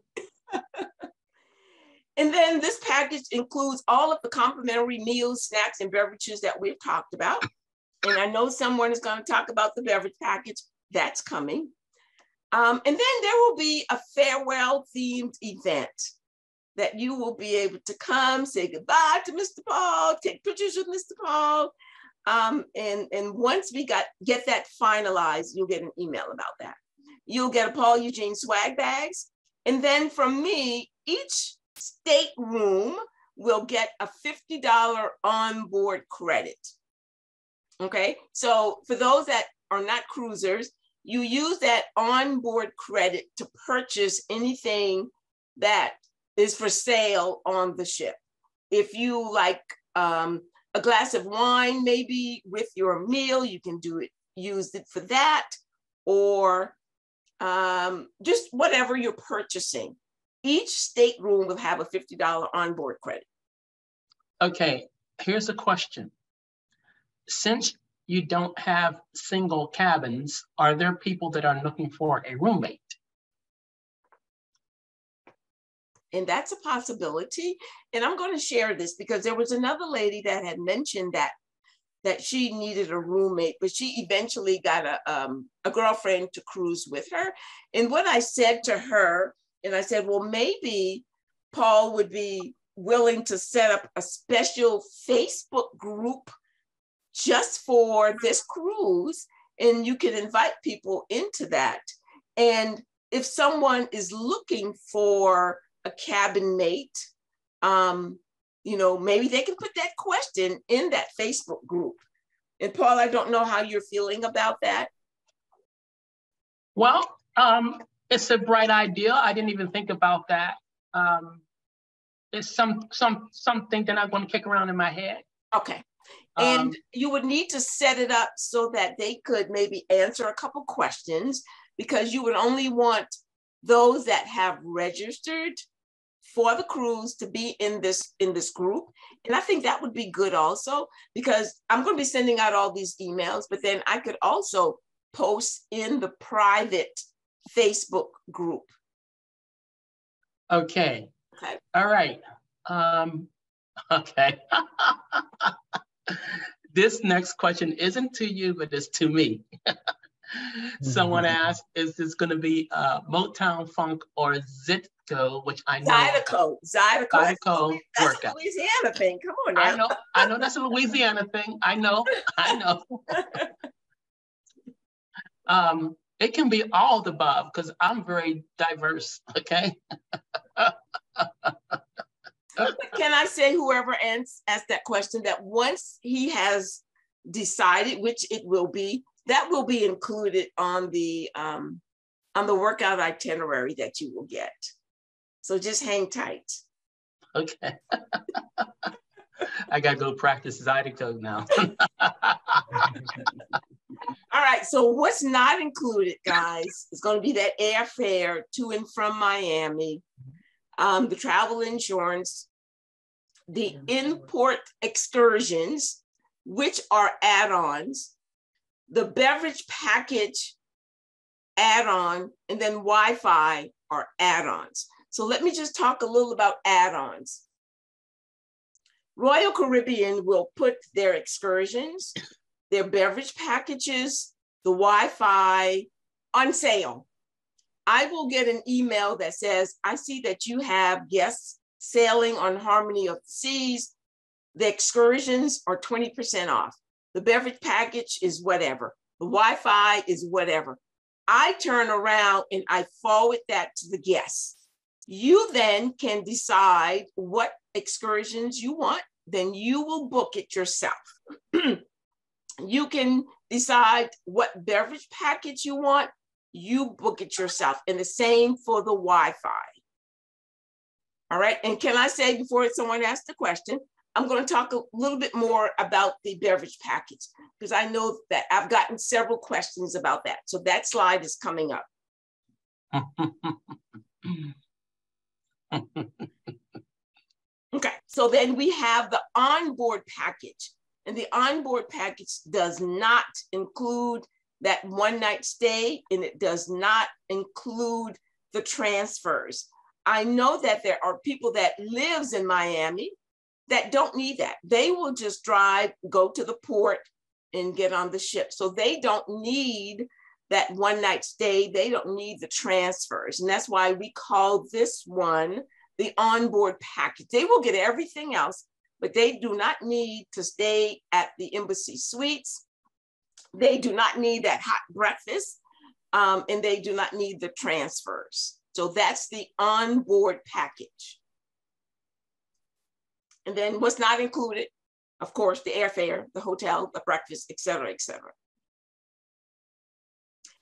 And then this package includes all of the complimentary meals, snacks, and beverages that we've talked about. And I know someone is going to talk about the beverage package. That's coming. And then there will be a farewell themed event that you will be able to come, say goodbye to Mr. Paul, take pictures with Mr. Paul. And once we get that finalized, you'll get an email about that. You'll get a Paul Eugene swag bags. And then from me, each stateroom will get a $50 onboard credit. Okay, so for those that are not cruisers, you use that onboard credit to purchase anything that is for sale on the ship. If you like a glass of wine, maybe with your meal, you can use it for that, or just whatever you're purchasing. Each stateroom will have a $50 onboard credit. Okay, here's a question. Since you don't have single cabins, are there people that are looking for a roommate? And that's a possibility. And I'm going to share this because there was another lady that had mentioned that that she needed a roommate, but she eventually got a girlfriend to cruise with her. And what I said to her, and I said, well, maybe Paul would be willing to set up a special Facebook group just for this cruise, and you can invite people into that. And if someone is looking for a cabin mate, you know, maybe they can put that question in that Facebook group. And Paul, I don't know how you're feeling about that. Well, it's a bright idea. I didn't even think about that. It's something that I'm going to kick around in my head. Okay. And you would need to set it up so that they could maybe answer a couple questions, because you would only want those that have registered for the cruise to be in this group. And I think that would be good also, because I'm going to be sending out all these emails, but then I could also post in the private Facebook group. Okay. Okay. All right. Okay. This next question isn't to you, but it's to me. Someone asked, is this going to be Motown Funk or Zitco, which I know. Zydeco That's a Louisiana thing. Come on now. I know that's a Louisiana thing. I know. It can be all the above, because I'm very diverse, okay? Can I say, whoever asked that question, that once he has decided which it will be, that will be included on the workout itinerary that you will get. So just hang tight. Okay. I gotta go practice Zydeco now. All right, so what's not included, guys, is going to be that airfare to and from Miami, the travel insurance, the import excursions, which are add-ons, the beverage package add-on, and then Wi-Fi are add-ons. So let me just talk a little about add-ons. Royal Caribbean will put their excursions, their beverage packages, the Wi-Fi on sale. I will get an email that says, I see that you have guests sailing on Harmony of the Seas. The excursions are 20% off. The beverage package is whatever. The Wi-Fi is whatever. I turn around and I forward that to the guests. You then can decide what excursions you want. Then you will book it yourself. You can decide what beverage package you want. You book it yourself. And the same for the Wi-Fi. All right. And can I say, before someone asks the question, I'm going to talk a little bit more about the beverage package, because I know that I've gotten several questions about that. So that slide is coming up. Okay, so then we have the onboard package, and the onboard package does not include that one night stay, and it does not include the transfers. I know that there are people that lives in Miami that don't need that. They will just drive, go to the port and get on the ship. So they don't need that one night stay. They don't need the transfers. And that's why we call this one the onboard package. They will get everything else, but they do not need to stay at the embassy suites. They do not need that hot breakfast, and they do not need the transfers. So that's the onboard package. And then what's not included, of course, the airfare, the hotel, the breakfast, et cetera, et cetera.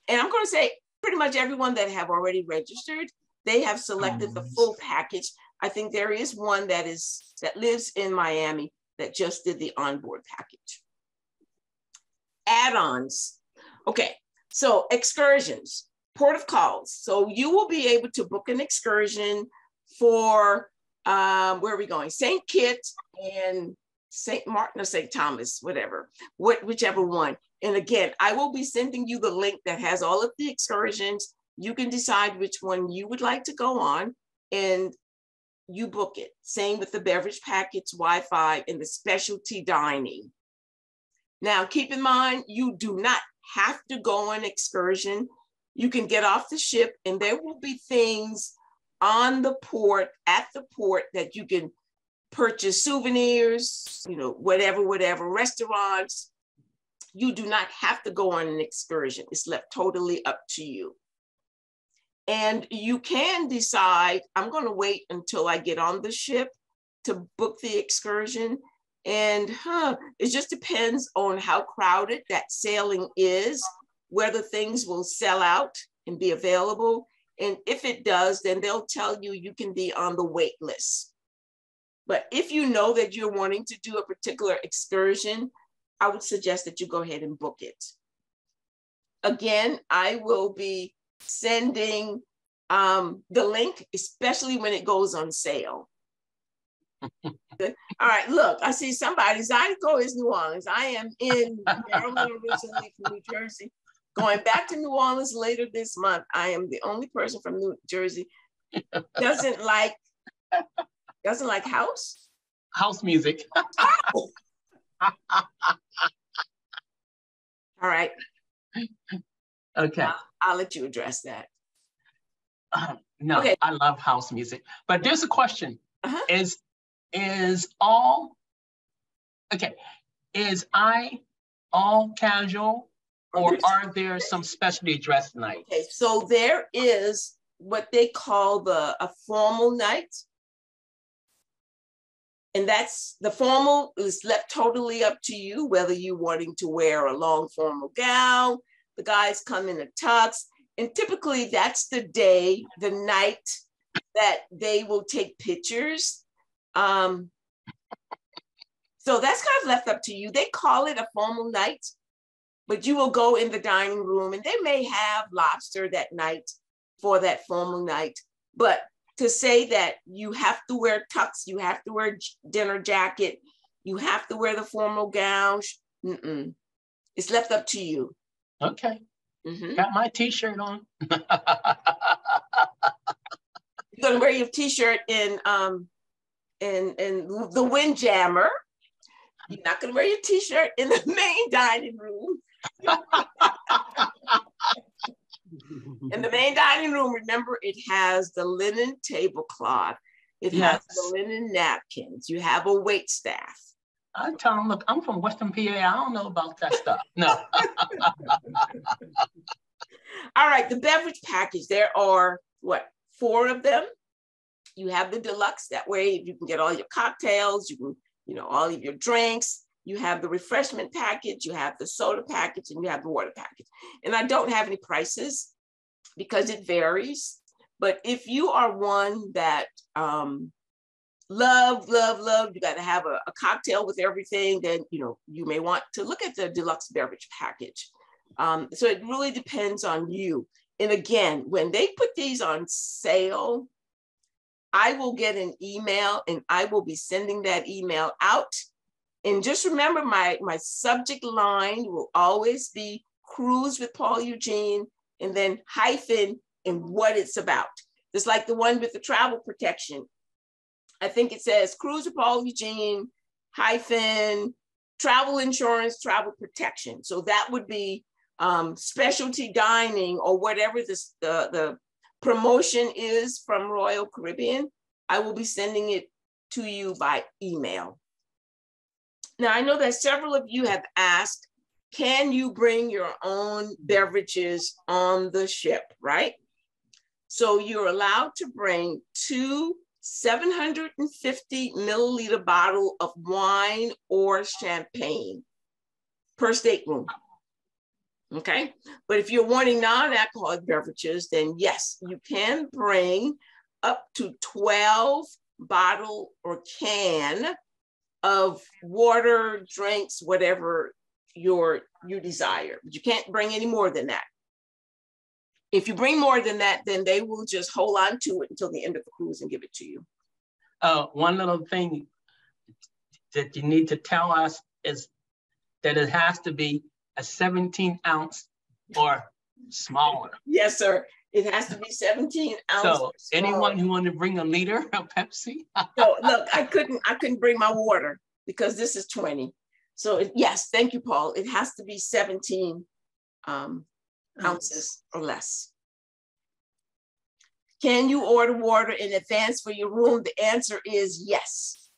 And I'm going to say pretty much everyone that have already registered, they have selected the full package. I think there is one that lives in Miami that just did the onboard package. Add-ons. Okay, so excursions, port of calls. So you will be able to book an excursion for, where are we going? St. Kitts and St. Martin or St. Thomas, whatever, whichever one. And again, I will be sending you the link that has all of the excursions. You can decide which one you would like to go on and you book it. Same with the beverage package, Wi-Fi, and the specialty dining. Now, keep in mind, you do not have to go on excursion. You can get off the ship and there will be things on the port, at the port, that you can purchase souvenirs, you know, whatever, restaurants. You do not have to go on an excursion. It's left totally up to you. And you can decide, I'm going to wait until I get on the ship to book the excursion. And it just depends on how crowded that sailing is, whether things will sell out and be available. And if it does, then they'll tell you you can be on the wait list. But if you know that you're wanting to do a particular excursion, I would suggest that you go ahead and book it. Again, I will be sending the link, especially when it goes on sale. All right, look, I see somebody. Zydeco is New Orleans. I am in Maryland originally from New Jersey. Going back to New Orleans later this month. I am the only person from New Jersey doesn't like house music. All right. Okay. I'll let you address that. No, okay. I love house music. But there's a question. Is all casual, or are there some specialty dress nights? Okay, so there is what they call a formal night. And that's the formal is left totally up to you, whether you're wanting to wear a long formal gown. The guys come in a tux. And typically that's the night that they will take pictures. So that's kind of left up to you. They call it a formal night, but you will go in the dining room and they may have lobster that night for that formal night. But to say that you have to wear tux, you have to wear dinner jacket, you have to wear the formal gown, it's left up to you. Okay. Got my t-shirt on. You're gonna wear your t-shirt in the Windjammer. You're not gonna wear your t-shirt in the main dining room. In the main dining room, remember, it has the linen tablecloth. It has the linen napkins. You have a wait staff. I tell them, look, I'm from Western PA. I don't know about that stuff. No. All right, the beverage package. There are, 4 of them. You have the deluxe. That way you can get all your cocktails, you can, all of your drinks. You have the refreshment package, you have the soda package, and you have the water package. And I don't have any prices because it varies. But if you are one that love, you got to have a cocktail with everything, then, you may want to look at the deluxe beverage package. So it really depends on you. And again, when they put these on sale, I will get an email and I will be sending that email out. And just remember, my subject line will always be Cruise with Paul Eugene, and then hyphen and what it's about. Just like the one with the travel protection. I think it says Cruise with Paul Eugene, hyphen travel insurance, travel protection. So that would be specialty dining or whatever the promotion is from Royal Caribbean. I will be sending it to you by email. Now, I know that several of you have asked, can you bring your own beverages on the ship, right? So you're allowed to bring 2 750 milliliter bottle of wine or champagne per stateroom. Okay, but if you're wanting non-alcoholic beverages, then yes, you can bring up to 12 bottle or can of water, drinks, whatever you desire. But you can't bring any more than that. If you bring more than that, then they will just hold on to it until the end of the cruise and give it to you. One little thing that you need to tell us is that it has to be a 17 ounce or smaller. Yes, sir. It has to be 17 ounces. So anyone who want to bring a liter of Pepsi? No, look, I couldn't bring my water because this is 20. So yes, thank you, Paul. It has to be 17 ounces or less. Can you order water in advance for your room? The answer is yes.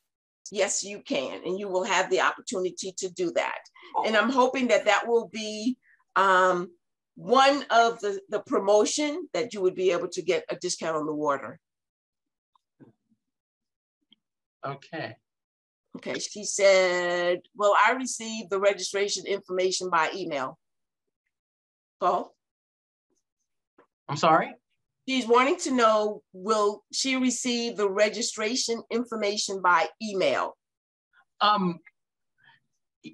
Yes, you can, and you will have the opportunity to do that. And I'm hoping that that will be one of the promotion that you would be able to get a discount on the water. Okay. Okay, she said, well, I received the registration information by email. Paul? I'm sorry? She's wanting to know, will she receive the registration information by email?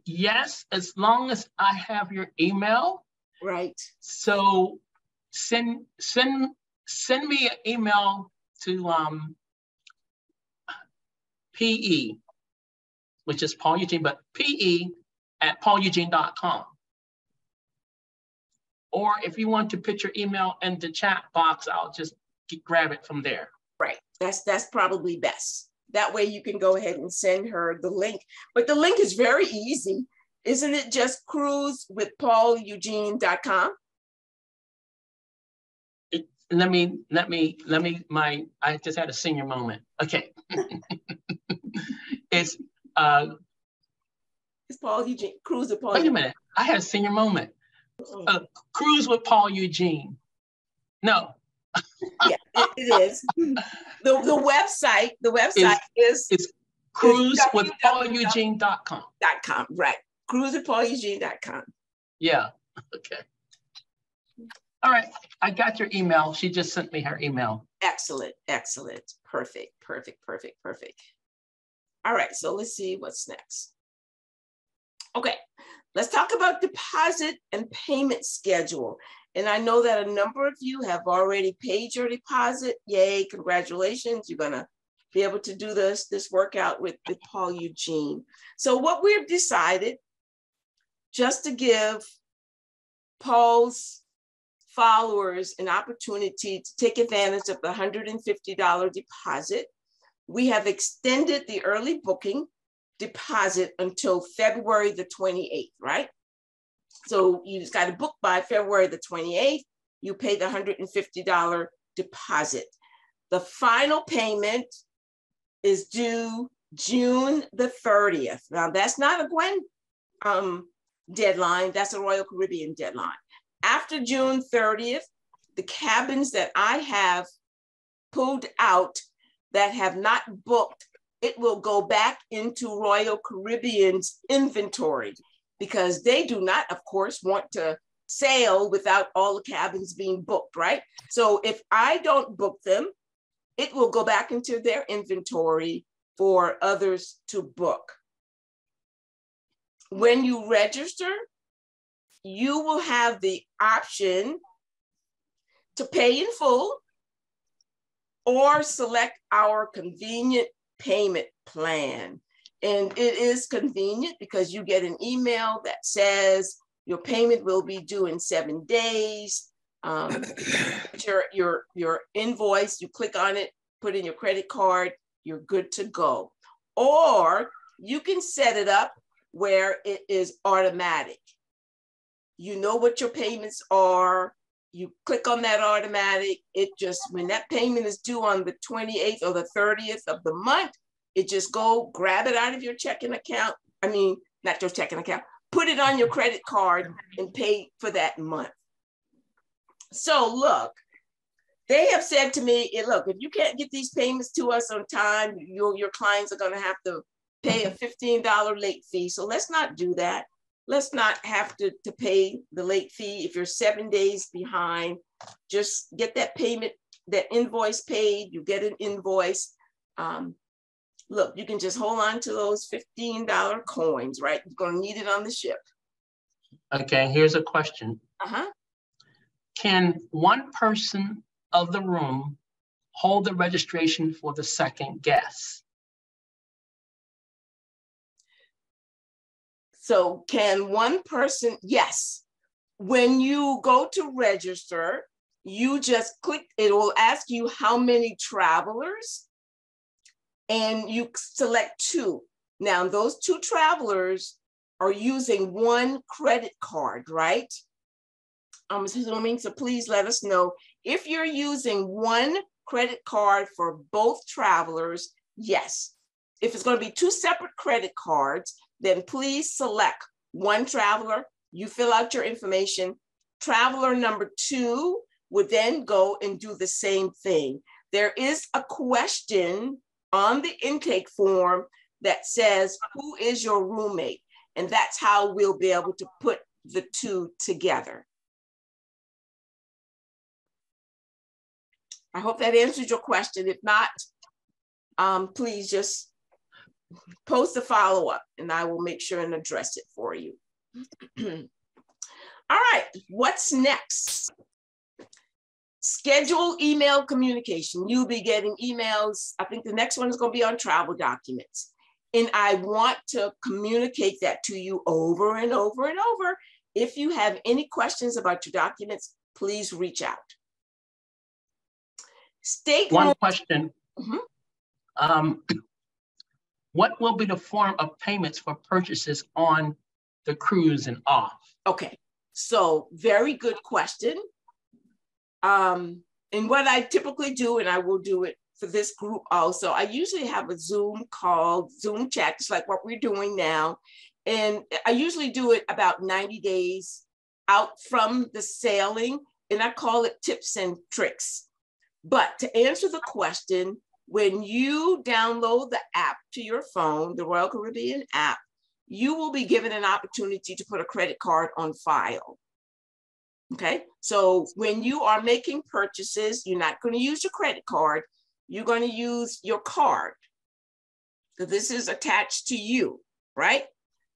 Yes, as long as I have your email. Right. So send me an email to PE, which is Paul Eugene, but PE@pauleugene.com. Or if you want to put your email in the chat box, I'll just grab it from there. Right, that's probably best. That way you can go ahead and send her the link. But the link is very easy. Isn't it just cruisewithpauleugene.com? I just had a senior moment. Okay. It's Paul Eugene, Cruise with Paul. Wait a minute, I had a senior moment. Cruise with Paul Eugene. No. Yeah, it is. The website is cruisewithpauleugene.com. Right. Cruisewithpauleugene.com. Yeah. Okay. All right. I got your email. She just sent me her email. Excellent. Perfect. All right. So let's see what's next. Okay. Let's talk about deposit and payment schedule. And I know that a number of you have already paid your deposit. Yay, congratulations. You're going to be able to do this workout with Paul Eugene. So what we've decided, just to give Paul's followers an opportunity to take advantage of the $150 deposit, we have extended the early booking deposit until February the 28th, right? So you just got to book by February the 28th. You pay the $150 deposit. The final payment is due June the 30th. Now that's not a Gwen deadline, that's a Royal Caribbean deadline. After June 30th, the cabins that I have pulled out that have not booked, it will go back into Royal Caribbean's inventory because they do not, of course, want to sail without all the cabins being booked, right? So if I don't book them, it will go back into their inventory for others to book. When you register, you will have the option to pay in full or select our convenient payment plan. And it is convenient because you get an email that says your payment will be due in 7 days. Your invoice, you click on it, put in your credit card, you're good to go. Or you can set it up where it is automatic. You know what your payments are. You click on that automatic. It just, when that payment is due on the 28th or the 30th of the month, it just go grab it out of your checking account. I mean, not your checking account, put it on your credit card and pay for that month. So look, they have said to me, look, if you can't get these payments to us on time, your clients are gonna have to pay a $15 late fee. So let's not do that. Let's not have to pay the late fee. If you're 7 days behind, just get that payment, that invoice paid, you get an invoice. Look, you can just hold on to those $15 coins, right? You're gonna need it on the ship. Okay, here's a question. Can one person of the room hold the registration for the second guest? So can one person, yes. When you go to register, you just click, it will ask you how many travelers, and you select 2. Now those 2 travelers are using one credit card, right? I'm assuming, so please let us know. If you're using one credit card for both travelers, yes. If it's going to be two separate credit cards, then please select one traveler. You fill out your information. Traveler number 2 would then go and do the same thing. There is a question on the intake form that says, who is your roommate? And that's how we'll be able to put the two together. I hope that answers your question. If not, please just post a follow-up and I will make sure and address it for you. All right, what's next? Schedule email communication. You'll be getting emails. I think the next one is going to be on travel documents. And I want to communicate that to you over and over and over. If you have any questions about your documents, please reach out. One question. What will be the form of payments for purchases on the cruise and off? Okay, so very good question. And what I typically do, and I will do it for this group also, I usually have a Zoom call, Zoom chat, just like what we're doing now. And I usually do it about 90 days out from the sailing, and I call it tips and tricks. But to answer the question, when you download the app to your phone, the Royal Caribbean app, you will be given an opportunity to put a credit card on file. Okay, so when you are making purchases, you're not going to use your credit card, you're going to use your card. So this is attached to you, right?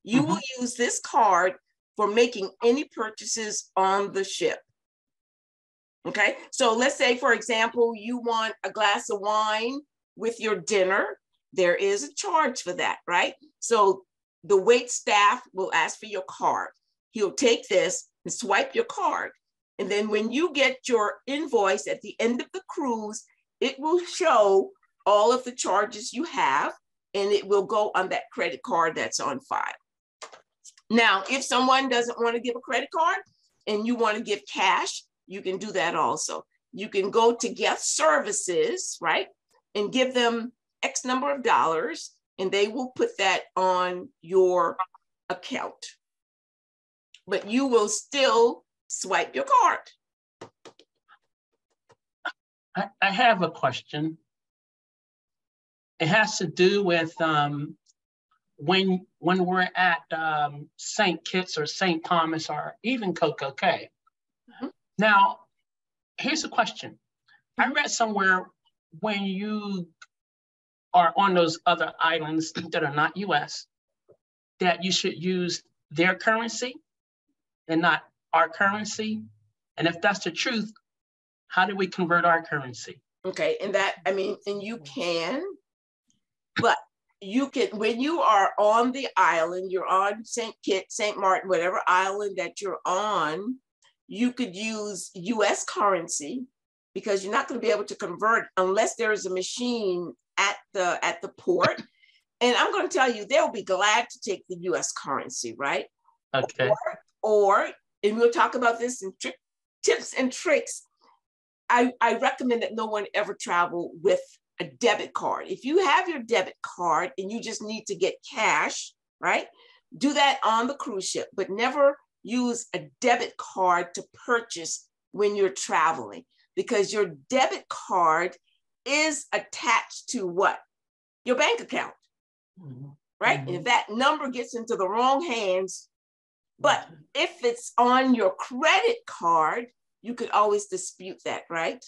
You will use this card for making any purchases on the ship. Okay, so let's say, for example, you want a glass of wine with your dinner. There is a charge for that, right? So the wait staff will ask for your card. He'll take this and swipe your card. And then when you get your invoice at the end of the cruise, it will show all of the charges you have, and it will go on that credit card that's on file. Now, if someone doesn't want to give a credit card and you want to give cash, you can do that also. You can go to guest services, right? And give them X number of dollars, and they will put that on your account. But you will still swipe your card. I have a question. It has to do with when we're at St. Kitts or St. Thomas or even Coco Cay. Now, here's a question. I read somewhere when you are on those other islands that are not US, that you should use their currency and not our currency. And if that's the truth, how do we convert our currency? Okay, and that, I mean, and you can, but you can, when you are on the island, you're on St. Kitts, St. Martin, whatever island that you're on, you could use US currency because you're not going to be able to convert unless there is a machine at the port. And I'm going to tell you, they'll be glad to take the US currency, right? Okay. Or and we'll talk about this in tips and tricks. I recommend that no one ever travel with a debit card. If you have your debit card and you just need to get cash, right? Do that on the cruise ship, but never use a debit card to purchase when you're traveling, because your debit card is attached to what? Your bank account, right? And if that number gets into the wrong hands, but if it's on your credit card, you could always dispute that, right?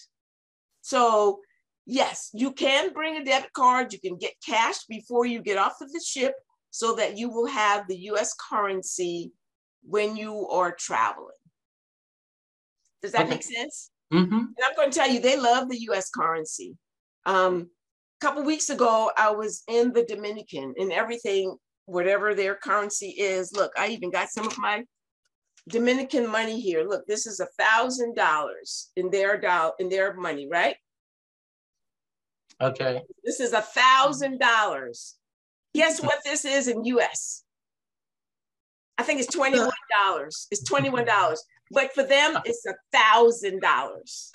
So yes, you can bring a debit card, you can get cash before you get off of the ship so that you will have the US currency when you are traveling. Does that make sense? And I'm going to tell you, they love the US currency. A couple weeks ago, I was in the Dominican and everything, whatever their currency is. Look, I even got some of my Dominican money here. Look, this is $1,000 in their money, right? Okay. This is $1,000. Guess what this is in US? I think it's $21. It's $21. But for them, it's $1,000.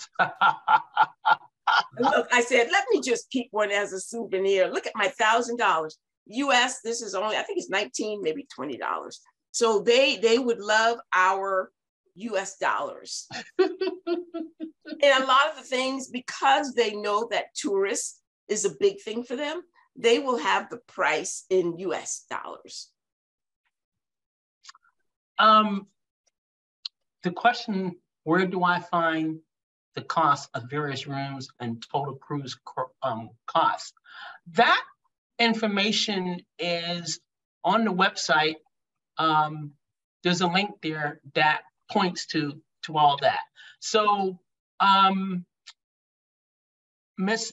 Look, I said, let me just keep one as a souvenir. Look at my $1,000. US, this is only, I think it's 19, maybe $20. So they would love our US dollars. And a lot of the things, because they know that tourists is a big thing for them, they will have the price in US dollars. The question, where do I find the cost of various rooms and total cruise costs? That information is on the website. There's a link there that points to all that. So, Miss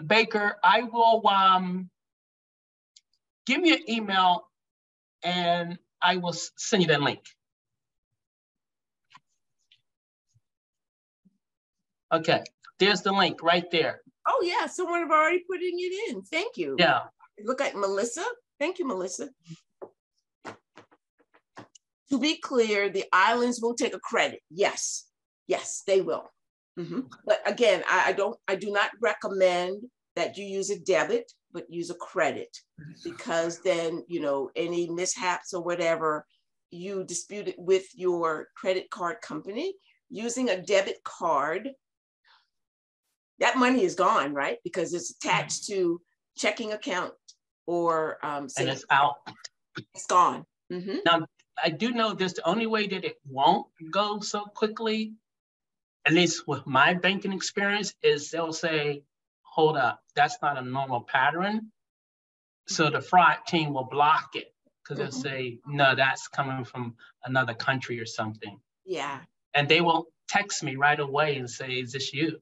Baker, I will give me an email and I will send you that link. Okay, there's the link right there. Oh yeah, someone have already putting it in. Thank you. Yeah. Look at Melissa. Thank you, Melissa. To be clear, the islands will take a credit. Yes, yes, they will. But again, I do not recommend that you use a debit, but use a credit, because then, you know, any mishaps or whatever, you dispute it with your credit card company. Using a debit card, that money is gone, right? Because it's attached to checking account or and it's out. It's gone. Now, I do know this, the only way that it won't go so quickly, at least with my banking experience, is they'll say, hold up, that's not a normal pattern. So the fraud team will block it because they'll say, no, that's coming from another country or something. Yeah. And they will text me right away and say, is this you?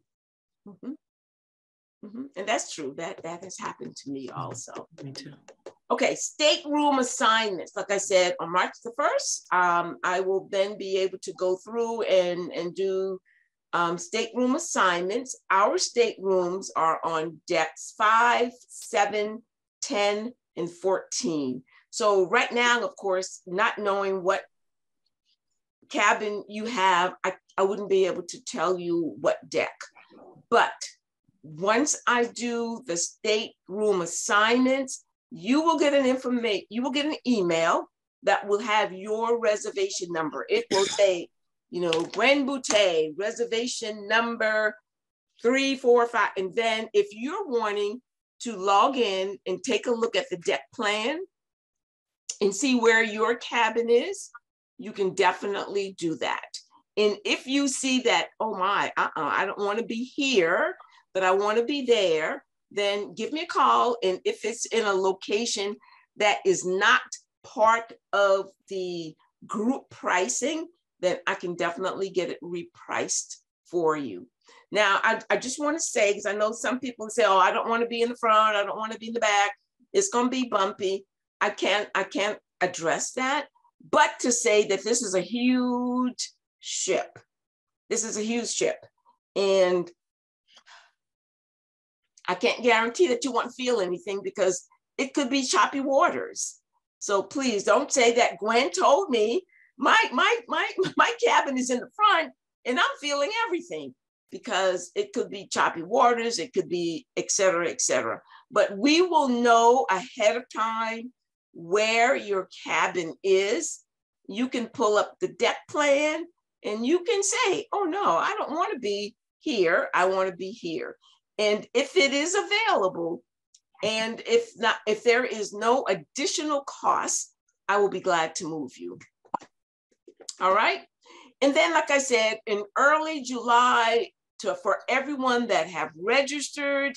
And that's true. That has happened to me also. Me too. Okay, stateroom assignments. Like I said, on March the 1st, I will then be able to go through and do stateroom assignments. Our staterooms are on decks 5, 7, 10, and 14. So right now, of course, not knowing what cabin you have, I wouldn't be able to tell you what deck. But once I do the stateroom assignments, you will get an email that will have your reservation number. It will say, you know, Grand Boutte, reservation number 345. And then if you're wanting to log in and take a look at the deck plan and see where your cabin is, you can definitely do that. And if you see that, oh my, I don't want to be here, but I want to be there, then give me a call. And if it's in a location that is not part of the group pricing, then I can definitely get it repriced for you. Now, I just want to say, because I know some people say, oh, I don't want to be in the front, I don't want to be in the back, it's going to be bumpy. I can't address that, but to say that this is a huge ship. This is a huge ship. And I can't guarantee that you won't feel anything because it could be choppy waters. So please don't say that Gwen told me my cabin is in the front and I'm feeling everything, because it could be choppy waters, it could be et cetera, et cetera. But we will know ahead of time where your cabin is. You can pull up the deck plan and you can say, oh no, I don't want to be here, I want to be here. And if it is available, and if not, if there is no additional cost, I will be glad to move you. All right. And then, like I said, in early July, for everyone that have registered,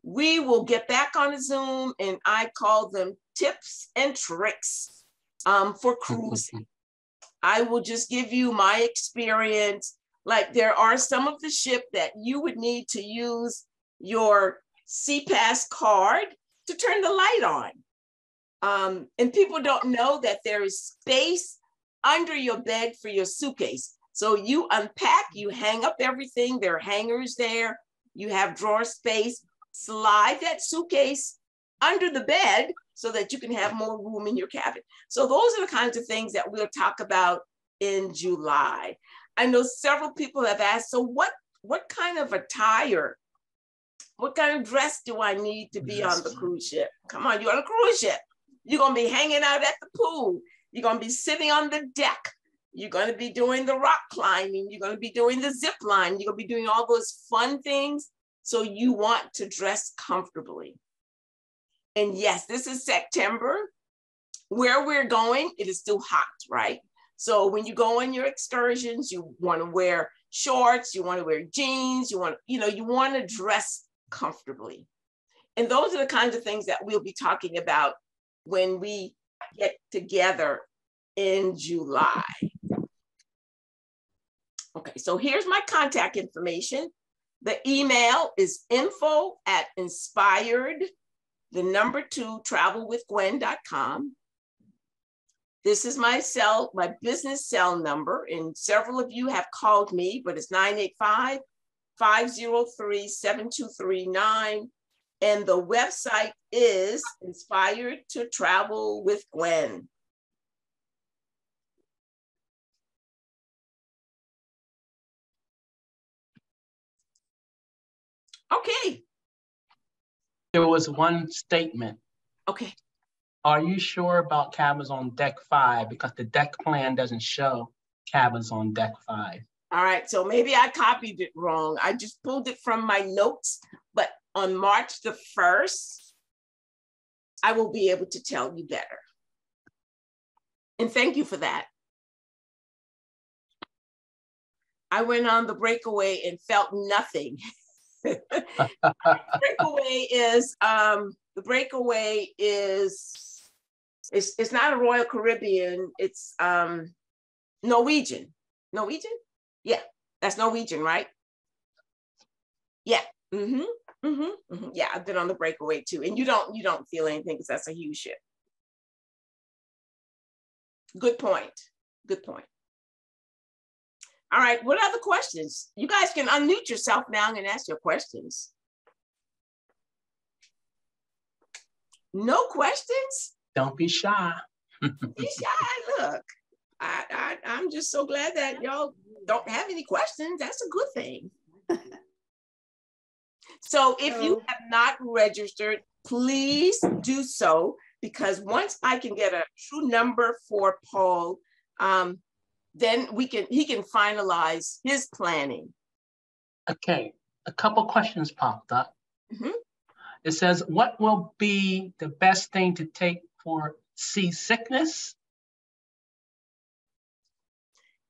we will get back on a Zoom, and I call them tips and tricks for cruising. I will just give you my experience. Like, there are some of the ship that you would need to use your CPAS card to turn the light on. And people don't know that there is space under your bed for your suitcase. So you unpack, you hang up everything. There are hangers there. You have drawer space. Slide that suitcase under the bed so that you can have more room in your cabin. So those are the kinds of things that we'll talk about in July. I know several people have asked, so what kind of attire, what kind of dress do I need to be on the cruise ship? Come on, you're on a cruise ship. You're gonna be hanging out at the pool. You're gonna be sitting on the deck. You're gonna be doing the rock climbing. You're gonna be doing the zip line. You're gonna be doing all those fun things. So you want to dress comfortably. And yes, this is September. Where we're going, it is still hot, right? So when you go on your excursions, you want to wear shorts, you want to wear jeans, you want to dress comfortably. And those are the kinds of things that we'll be talking about when we get together in July. Okay, so here's my contact information. The email is info@inspired2travelwithgwen.com. This is my business cell number, and several of you have called me, but it's 985-503-7239. And the website is Inspired to Travel with Gwen. Okay. There was one statement. Okay. Are you sure about cabins on deck 5? Because the deck plan doesn't show cabins on deck 5. All right, so maybe I copied it wrong. I just pulled it from my notes, but on March the 1st, I will be able to tell you better. And thank you for that. I went on the breakaway and felt nothing. The breakaway is it's not a Royal Caribbean, it's Norwegian. Norwegian? Yeah, that's Norwegian, right? Yeah. Yeah, I've been on the breakaway too. And you don't feel anything because that's a huge ship. Good point. Good point. All right, what other questions? You guys can unmute yourself now and ask your questions. No questions? Don't be shy. Be shy, look. I'm just so glad that y'all don't have any questions. That's a good thing. So if you have not registered, please do so, because once I can get a true number for Paul, then he can finalize his planning. Okay, a couple questions popped up. It says, what will be the best thing to take for seasickness?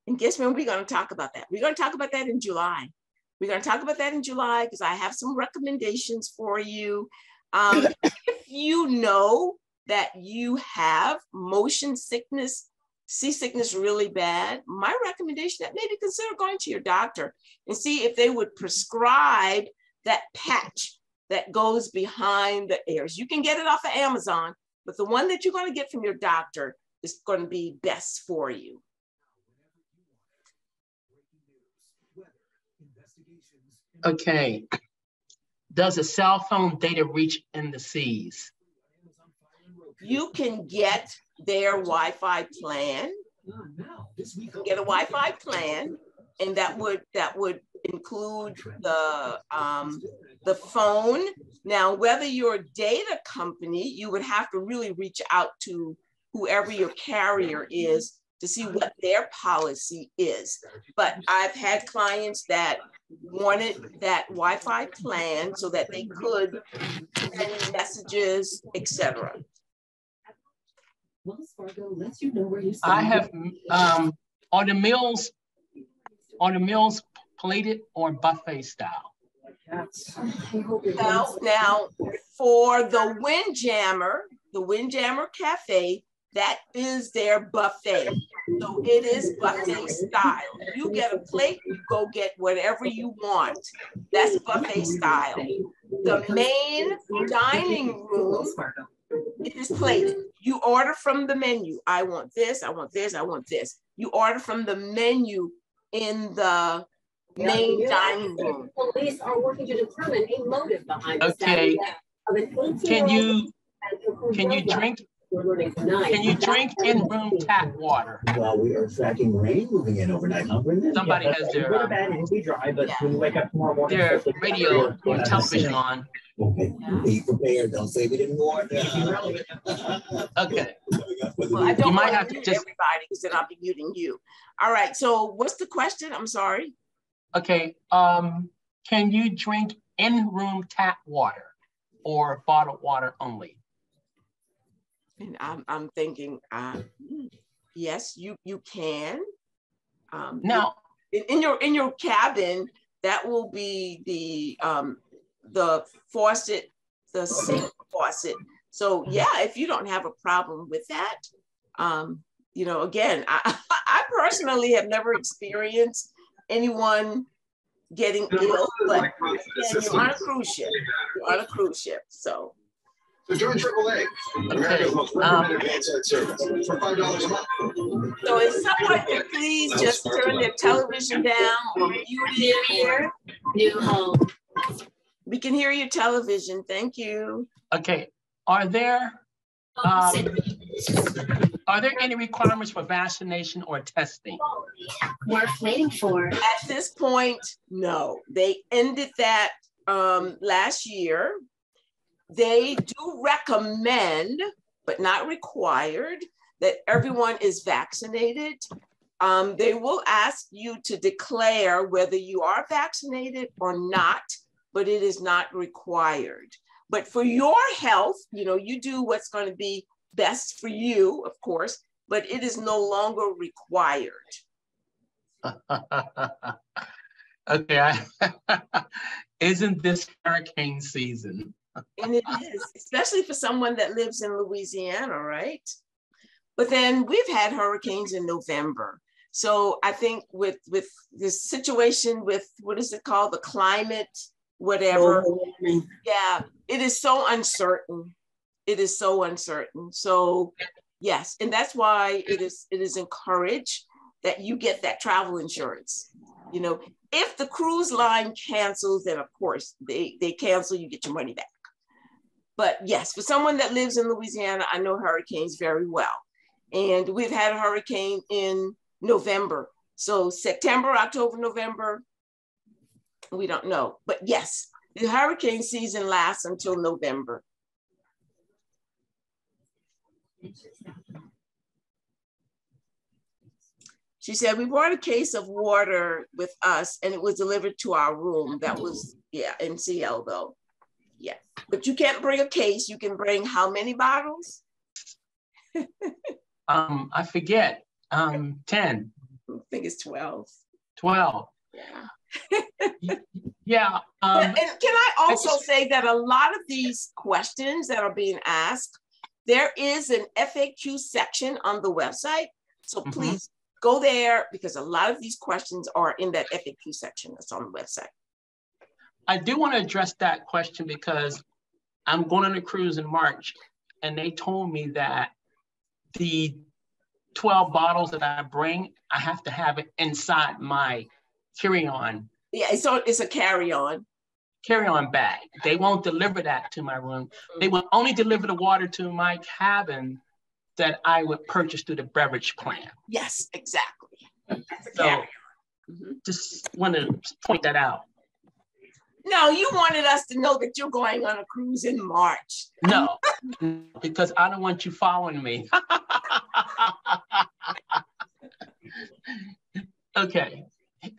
And guess when we're going to talk about that? We're going to talk about that in July. We're going to talk about that in July because I have some recommendations for you. If you know that you have motion sickness, seasickness really bad, my recommendation that maybe consider going to your doctor and see if they would prescribe that patch that goes behind the ears. You can get it off of Amazon, but the one that you're going to get from your doctor is going to be best for you. Okay. Does a cell phone data reach in the seas? You can get their Wi-Fi plan. You can get a Wi-Fi plan, and that would include the phone. Now, whether you're a data company, you would have to really reach out to whoever your carrier is to see what their policy is. But I've had clients that wanted that Wi-Fi plan so that they could send messages, etc. I have are the meals plated or buffet style? Now for the Windjammer Cafe, that is their buffet. So it is buffet style. You get a plate, you go get whatever you want. That's buffet style. The main dining room, it is plated. You order from the menu. I want this, I want this, I want this. You order from the menu in the main dining room. Police are working to determine a motive behind okay. the Can you drink? Can you drink in-room tap water? Well, we are tracking rain moving in overnight. Somebody has their radio or television on. Okay, be prepared. Don't say we didn't warn you. Okay. Well, I don't You might want have to to mute just. everybody because then I'll be muting you. All right. So what's the question? I'm sorry. Okay. Can you drink in-room tap water or bottled water only? And I'm thinking, yes, you can. Now, in your cabin, that will be the faucet, the sink faucet. So yeah, if you don't have a problem with that, you know, again, I personally have never experienced anyone getting ill, but again, you're on a cruise ship. You're on a cruise ship, so. So join AAA, America's most recommended roadside service for $5 a month. So if someone could please just turn their television down or mute it here. New home. We can hear your television. Thank you. okay. Are there any requirements for vaccination or testing? Worth waiting for. At this point, no. They ended that last year. They do recommend, but not required, that everyone is vaccinated. They will ask you to declare whether you are vaccinated or not, but it is not required. But for your health, you know, you do what's going to be best for you, of course, but it is no longer required. Okay. Isn't this hurricane season? And it is, especially for someone that lives in Louisiana, right? But then we've had hurricanes in November. So I think with this situation with, what is it called? The climate, whatever. Yeah, it is so uncertain. It is so uncertain. So yes, and that's why it is encouraged that you get that travel insurance. You know, if the cruise line cancels, then of course they cancel, you get your money back. But yes, for someone that lives in Louisiana, I know hurricanes very well. And we've had a hurricane in November. So September, October, November, we don't know. But yes, the hurricane season lasts until November. She said, we brought a case of water with us and it was delivered to our room. That was, yeah, MCL though. Yeah, but you can't bring a case. You can bring how many bottles? I forget, 10. I think it's 12. 12. Yeah. Yeah. And can I also say that a lot of these questions that are being asked, there is an FAQ section on the website. So please go there because a lot of these questions are in that FAQ section that's on the website. I do want to address that question because I'm going on a cruise in March and they told me that the 12 bottles that I bring, I have to have it inside my carry-on. Yeah, so it's a carry-on. Carry-on bag. They won't deliver that to my room. They will only deliver the water to my cabin that I would purchase through the beverage plan. Yes, exactly. That's a So carry-on. just want to point that out. No, you wanted us to know that you're going on a cruise in March. No, because I don't want you following me. Okay,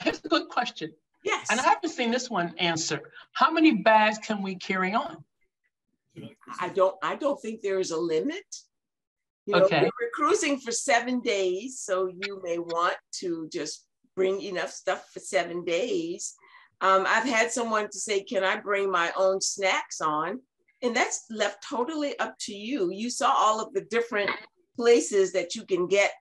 here's a good question. Yes. And I haven't seen this one answered. How many bags can we carry on? I don't think there is a limit. You know, Okay. we're cruising for 7 days, so you may want to just bring enough stuff for 7 days. I've had someone to say, can I bring my own snacks on? And that's left totally up to you. You saw all of the different places that you can get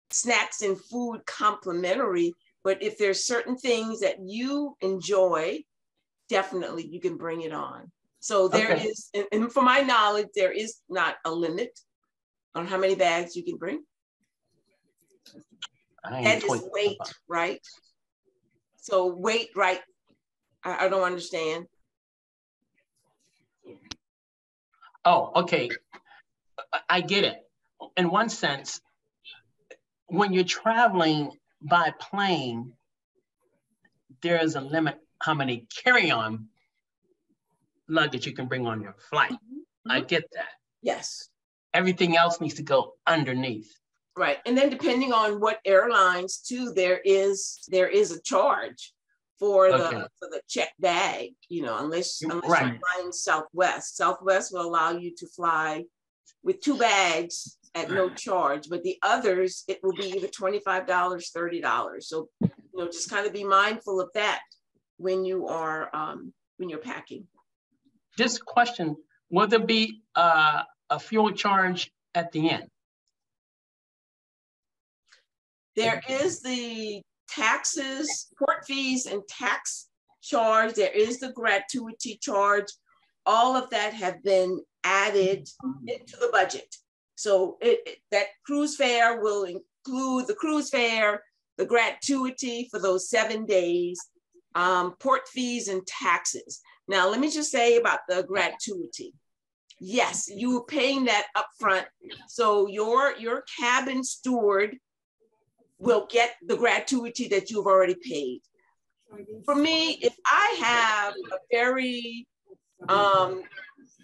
snacks and food complimentary, but if there's certain things that you enjoy, definitely you can bring it on. So there is, and from my knowledge, there is not a limit on how many bags you can bring. That is weight, right? So weight, right? I don't understand. Oh, okay. I get it. In one sense, when you're traveling by plane, there is a limit how many carry-on luggage you can bring on your flight. Mm-hmm. I get that. Yes. Everything else needs to go underneath. Right. And then depending on what airlines too, there is a charge for the checked bag, you know, unless you're flying Southwest. Southwest will allow you to fly with 2 bags at no charge, but the others, it will be either $25, $30. So, you know, just kind of be mindful of that when you are when you're packing. Just question, will there be a fuel charge at the end? There is the taxes, port fees and tax charge. There is the gratuity charge. All of that have been added into the budget. So that cruise fare will include the cruise fare, the gratuity for those 7 days, port fees and taxes. Now, let me just say about the gratuity. Yes, you are paying that upfront. So your cabin steward will get the gratuity that you've already paid. For me, if I have a very, I'm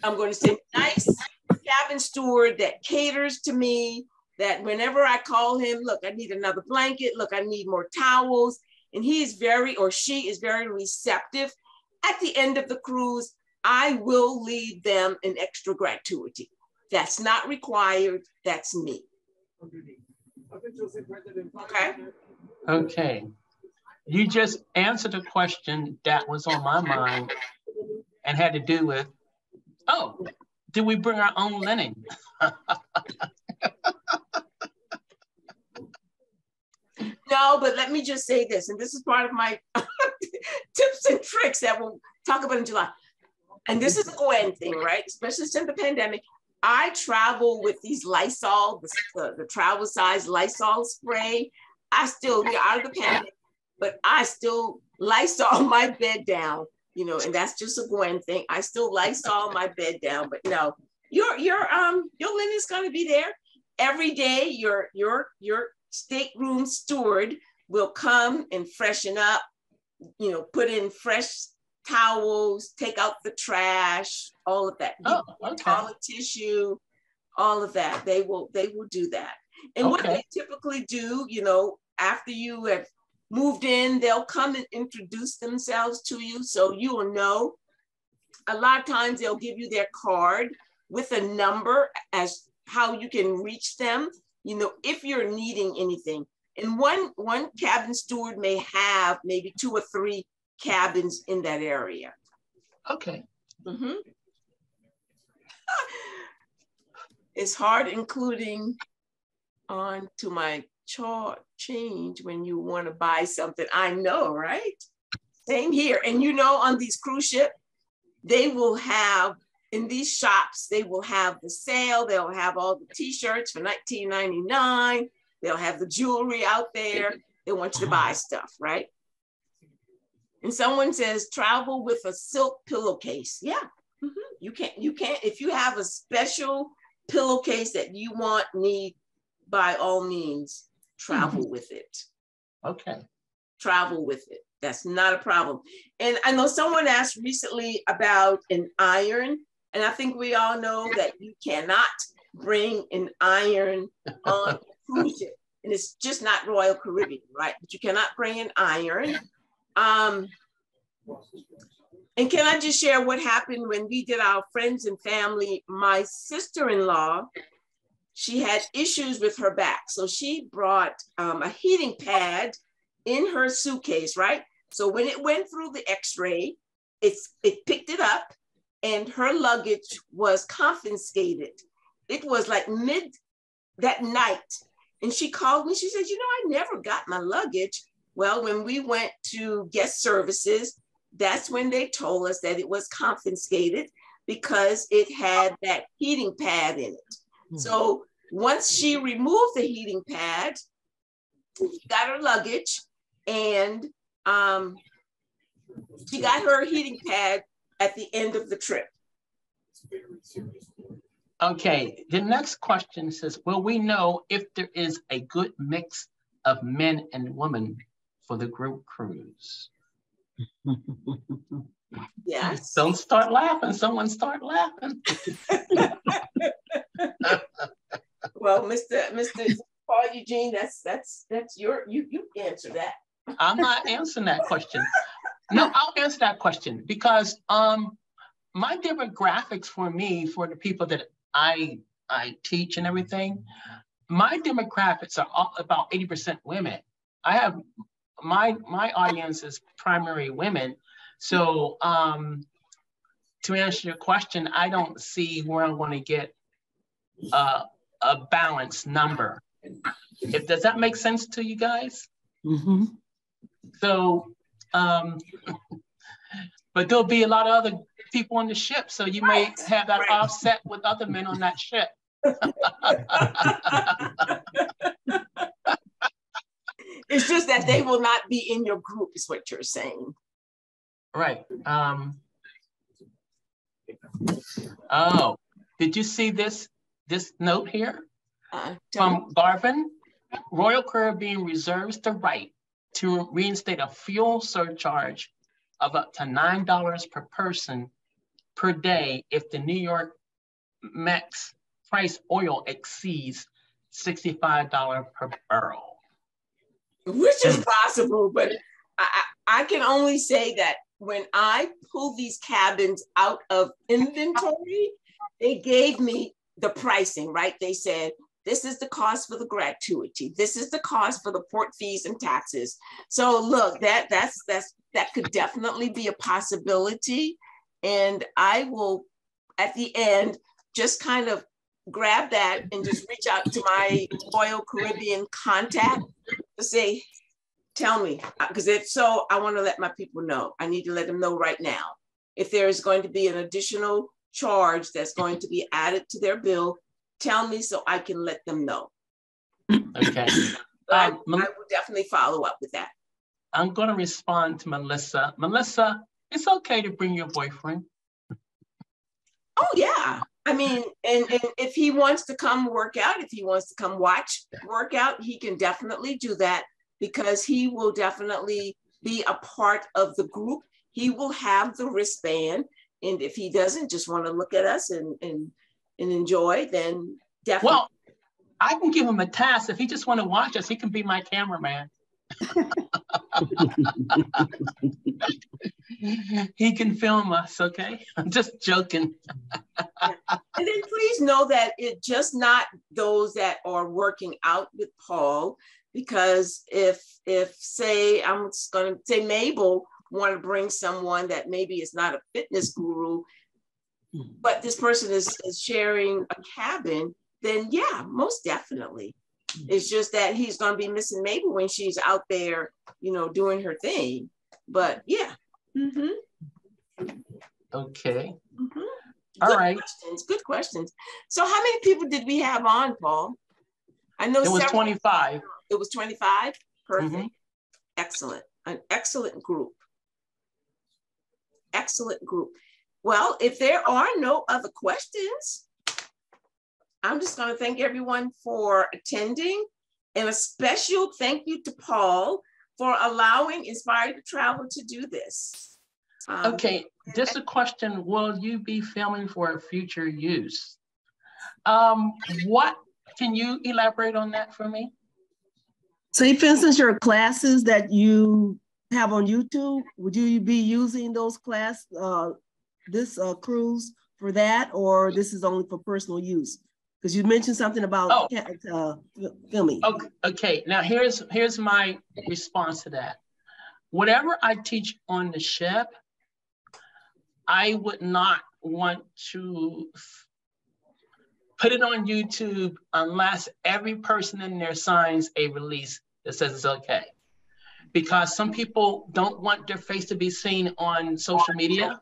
going to say nice cabin steward that caters to me, that whenever I call him, look, I need another blanket, look, I need more towels, and he is very, or she is very receptive, at the end of the cruise, I will leave them an extra gratuity. That's not required, that's me. Okay. Okay. You just answered a question that was on my mind and had to do with, oh, did we bring our own linen? No, but let me just say this, and this is part of my tips and tricks that we'll talk about in July. And this is a Gwen thing, right? Especially since the pandemic. I travel with these Lysol, the travel size Lysol spray. We're out of the pandemic, but I still Lysol my bed down, you know, and that's just a Gwen thing. I still Lysol my bed down, but no, your linen's gonna be there every day. Your stateroom steward will come and freshen up, you know, put in fresh towels, take out the trash, all of that. Toilet tissue, all of that. They will do that. And what they typically do, you know, after you have moved in, they'll come and introduce themselves to you, so you will know. A lot of times they'll give you their card with a number as how you can reach them, you know, if you're needing anything. And one cabin steward may have maybe 2 or 3 cabins in that area. Okay. Mm-hmm. It's hard including on to my chart change when you want to buy something. I know, right? Same here. And you know, on these cruise ships, they will have, in these shops, they will have the sale. They'll have all the t-shirts for $19.99. They'll have the jewelry out there. They want you to buy stuff, right? And someone says, travel with a silk pillowcase. Yeah, you can't, if you have a special pillowcase that you need, by all means, travel with it. Okay. Travel with it. That's not a problem. And I know someone asked recently about an iron, and I think we all know that you cannot bring an iron on a cruise ship. And it's just not Royal Caribbean, right? But you cannot bring an iron. And can I just share what happened when we did our friends and family? My sister-in-law, she had issues with her back. So she brought a heating pad in her suitcase, right? So when it went through the x-ray, it picked it up and her luggage was confiscated. It was like mid that night. And she called me, she said, you know, I never got my luggage. Well, when we went to guest services, that's when they told us that it was confiscated because it had that heating pad in it. Mm-hmm. So once she removed the heating pad, she got her luggage and she got her heating pad at the end of the trip. Okay, the next question says, will we know if there is a good mix of men and women for the group cruise? Yes. Don't start laughing. Someone start laughing. Well, Mr. Paul Eugene, that's you answer that. I'm not answering that question. No, I'll answer that question because my demographics for the people that I teach and everything, my demographics are all about 80% women. I have my audience is primary women. So to answer your question, I don't see where I'm going to get a balanced number. Does that make sense to you guys? Mm-hmm. So, but there'll be a lot of other people on the ship, so you may have that offset with other men on that ship. It's just that they will not be in your group, is what you're saying. Right. Oh, did you see this note here from Garvin? Royal Caribbean reserves the right to reinstate a fuel surcharge of up to $9 per person per day if the New York Mex price oil exceeds $65 per barrel. Which is possible, but I can only say that when I pulled these cabins out of inventory, they gave me the pricing, right? They said, this is the cost for the gratuity. This is the cost for the port fees and taxes. So look, that could definitely be a possibility. And I will, at the end, just kind of grab that and just reach out to my Royal Caribbean contact to say, tell me, because if so, I want to let my people know. I need to let them know right now. If there is going to be an additional charge that's going to be added to their bill, tell me so I can let them know. Okay. I will definitely follow up with that. I'm going to respond to Melissa. Melissa, it's okay to bring your boyfriend. Oh, yeah. I mean, and if he wants to come work out, if he wants to come watch workout, he can definitely do that because he will definitely be a part of the group. He will have the wristband. And if he doesn't just want to look at us and enjoy, then definitely. Well, I can give him a task. If he just want to watch us, he can be my cameraman. He can film us, okay? I'm just joking. And then please know that it's just not those that are working out with Paul, because if say, I'm just going to say Mabel want to bring someone that maybe is not a fitness guru, but this person is sharing a cabin, then yeah, most definitely. It's just that he's going to be missing Mabel when she's out there, doing her thing. But yeah. Mm-hmm. Okay. Mm-hmm. All right. Good questions. So how many people did we have on, Paul? I know it was 25. It was 25? Perfect. Mm-hmm. Excellent. An excellent group. Excellent group. Well, if there are no other questions, I'm just going to thank everyone for attending, and a special thank you to Paul for allowing Inspired to Travel to do this. Okay, just a question. Will you be filming for future use? What can you elaborate on that for me? Say, for instance, your classes that you have on YouTube, would you be using those this cruise for that, or this is only for personal use? Because you mentioned something about filming. Okay, now here's my response to that. Whatever I teach on the ship, I would not want to put it on YouTube unless every person in there signs a release that says it's okay. Because some people don't want their face to be seen on social media.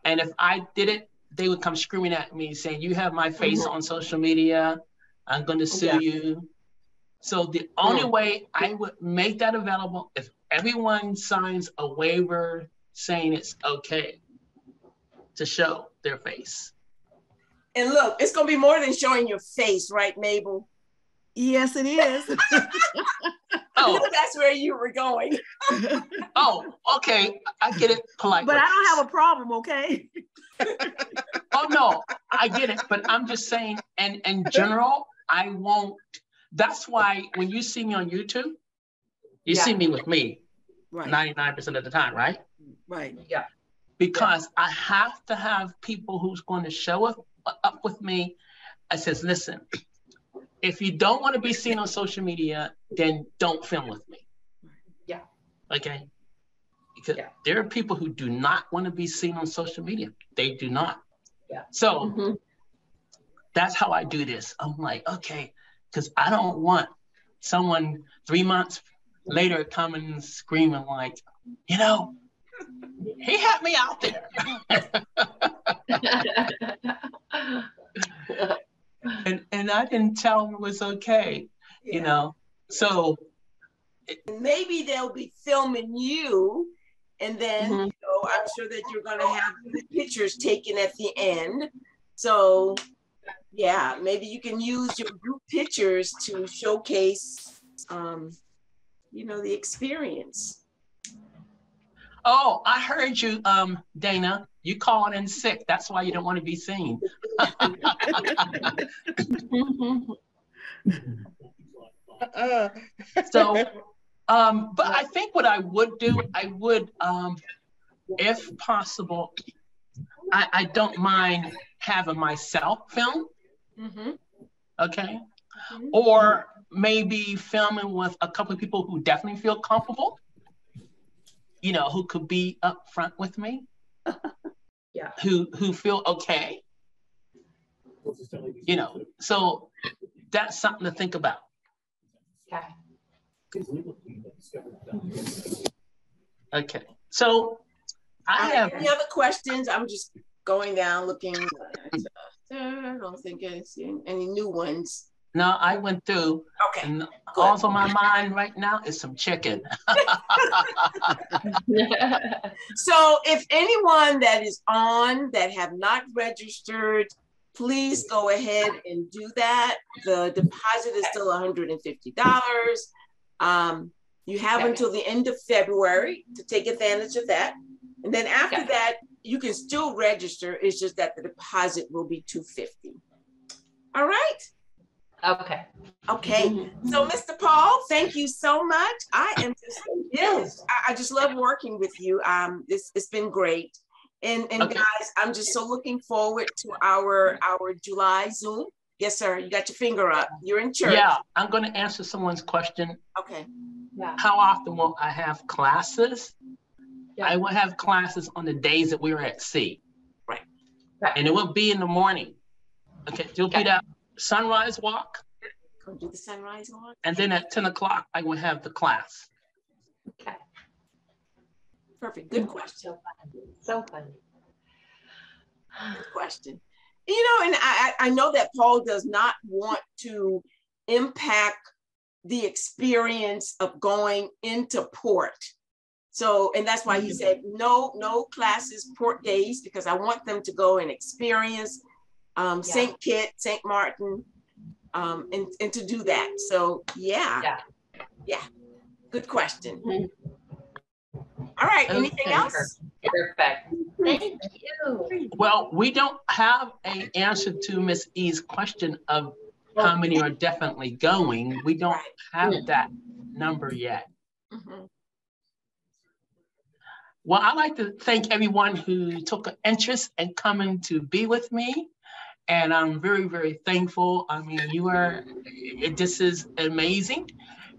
And if I did it, they would come screaming at me saying, you have my face on social media, I'm going to sue you. So the only way I would make that available if everyone signs a waiver saying it's okay to show their face. And look, it's gonna be more than showing your face, right, Mabel? Yes, it is. I know that's where you were going. Oh, okay. I get it politely. But I don't have a problem, okay? Oh, no, I get it. But I'm just saying, and in general, I won't. That's why when you see me on YouTube, you see me with me 99% of the time, right? Right. Yeah. Because I have to have people who's going to show up with me. I says, listen, if you don't want to be seen on social media, then don't film with me. Yeah. Okay. Because there are people who do not want to be seen on social media. They do not. Yeah. So that's how I do this. I'm like, okay, because I don't want someone 3 months later coming screaming like, you know, he had me out there. and I didn't tell him it was okay, you know. So maybe they'll be filming you, and then you know, I'm sure that you're gonna have the pictures taken at the end. So yeah, maybe you can use your group pictures to showcase you know, the experience. Oh, I heard you, Dana. You called in sick. That's why you don't want to be seen. So, but I think what I would do, I would, if possible, I don't mind having myself film. Okay. Or maybe filming with a couple of people who definitely feel comfortable, you know, who could be up front with me, who feel okay, you know. So that's something to think about. Okay. So I have any other questions? I'm just going down looking. I don't think I see any new ones. No, I went through. Okay. And all on my mind right now is some chicken. So if anyone that is on that have not registered, please go ahead and do that. The deposit is still $150. You have until the end of February to take advantage of that. And then after that, you can still register. It's just that the deposit will be $250. All right. Okay. Okay. So, Mr. Paul, thank you so much. I am just, I just love working with you. It's been great. And guys, I'm just so looking forward to our July Zoom. Yes, sir. You got your finger up. You're in church. Yeah, I'm going to answer someone's question. Okay. Yeah. How often will I have classes? Yeah. I will have classes on the days that we are at sea. Right. And it will be in the morning. Okay. You'll be that sunrise walk. Go do the sunrise walk. And then at 10 o'clock, I will have the class. Okay. Perfect. Good question. So funny. Good question. You know, and I know that Paul does not want to impact the experience of going into port. So, and that's why he said, no classes, port days, because I want them to go and experience St. Kitts, St. Martin, and to do that. So yeah. Good question. All right, anything else? Perfect. Thank you. Well, we don't have an answer to Miss E's question of how many are definitely going. We don't have that number yet. Well, I'd like to thank everyone who took an interest in coming to be with me. And I'm very, very thankful. I mean, this is amazing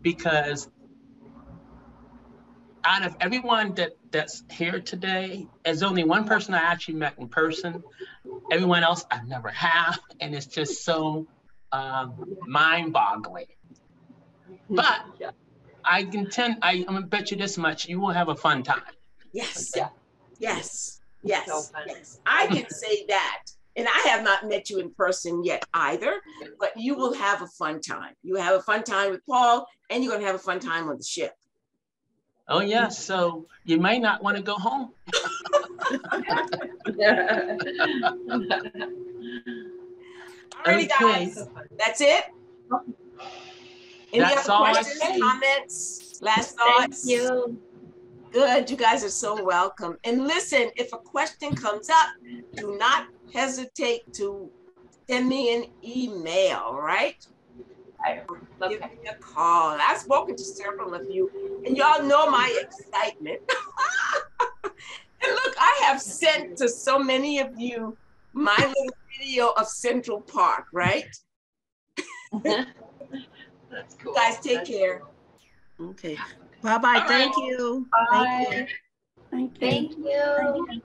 because out of everyone that's here today, there's only one person I actually met in person. Everyone else I never have. And it's just so mind-boggling. But I'm gonna bet you this much, you will have a fun time. Yes. Yeah. Yes. So Yes. fun. Yes. I can say that. And I have not met you in person yet either, but you will have a fun time. You have a fun time with Paul, and you're going to have a fun time on the ship. Oh, yeah. So you may not want to go home. Alrighty, Okay. guys. That's it? Any That's other all I questions, say. comments, last Thank thoughts? you. Good, you guys are so welcome. And listen, if a question comes up, do not hesitate to send me an email, right? Give Okay. me a call. I've spoken to several of you, and y'all know my excitement. And look, I have sent to so many of you my little video of Central Park, right? That's cool. You guys take care. Okay. Bye-bye. All Thank right. you. Bye. Thank you. Thank you. Thank you.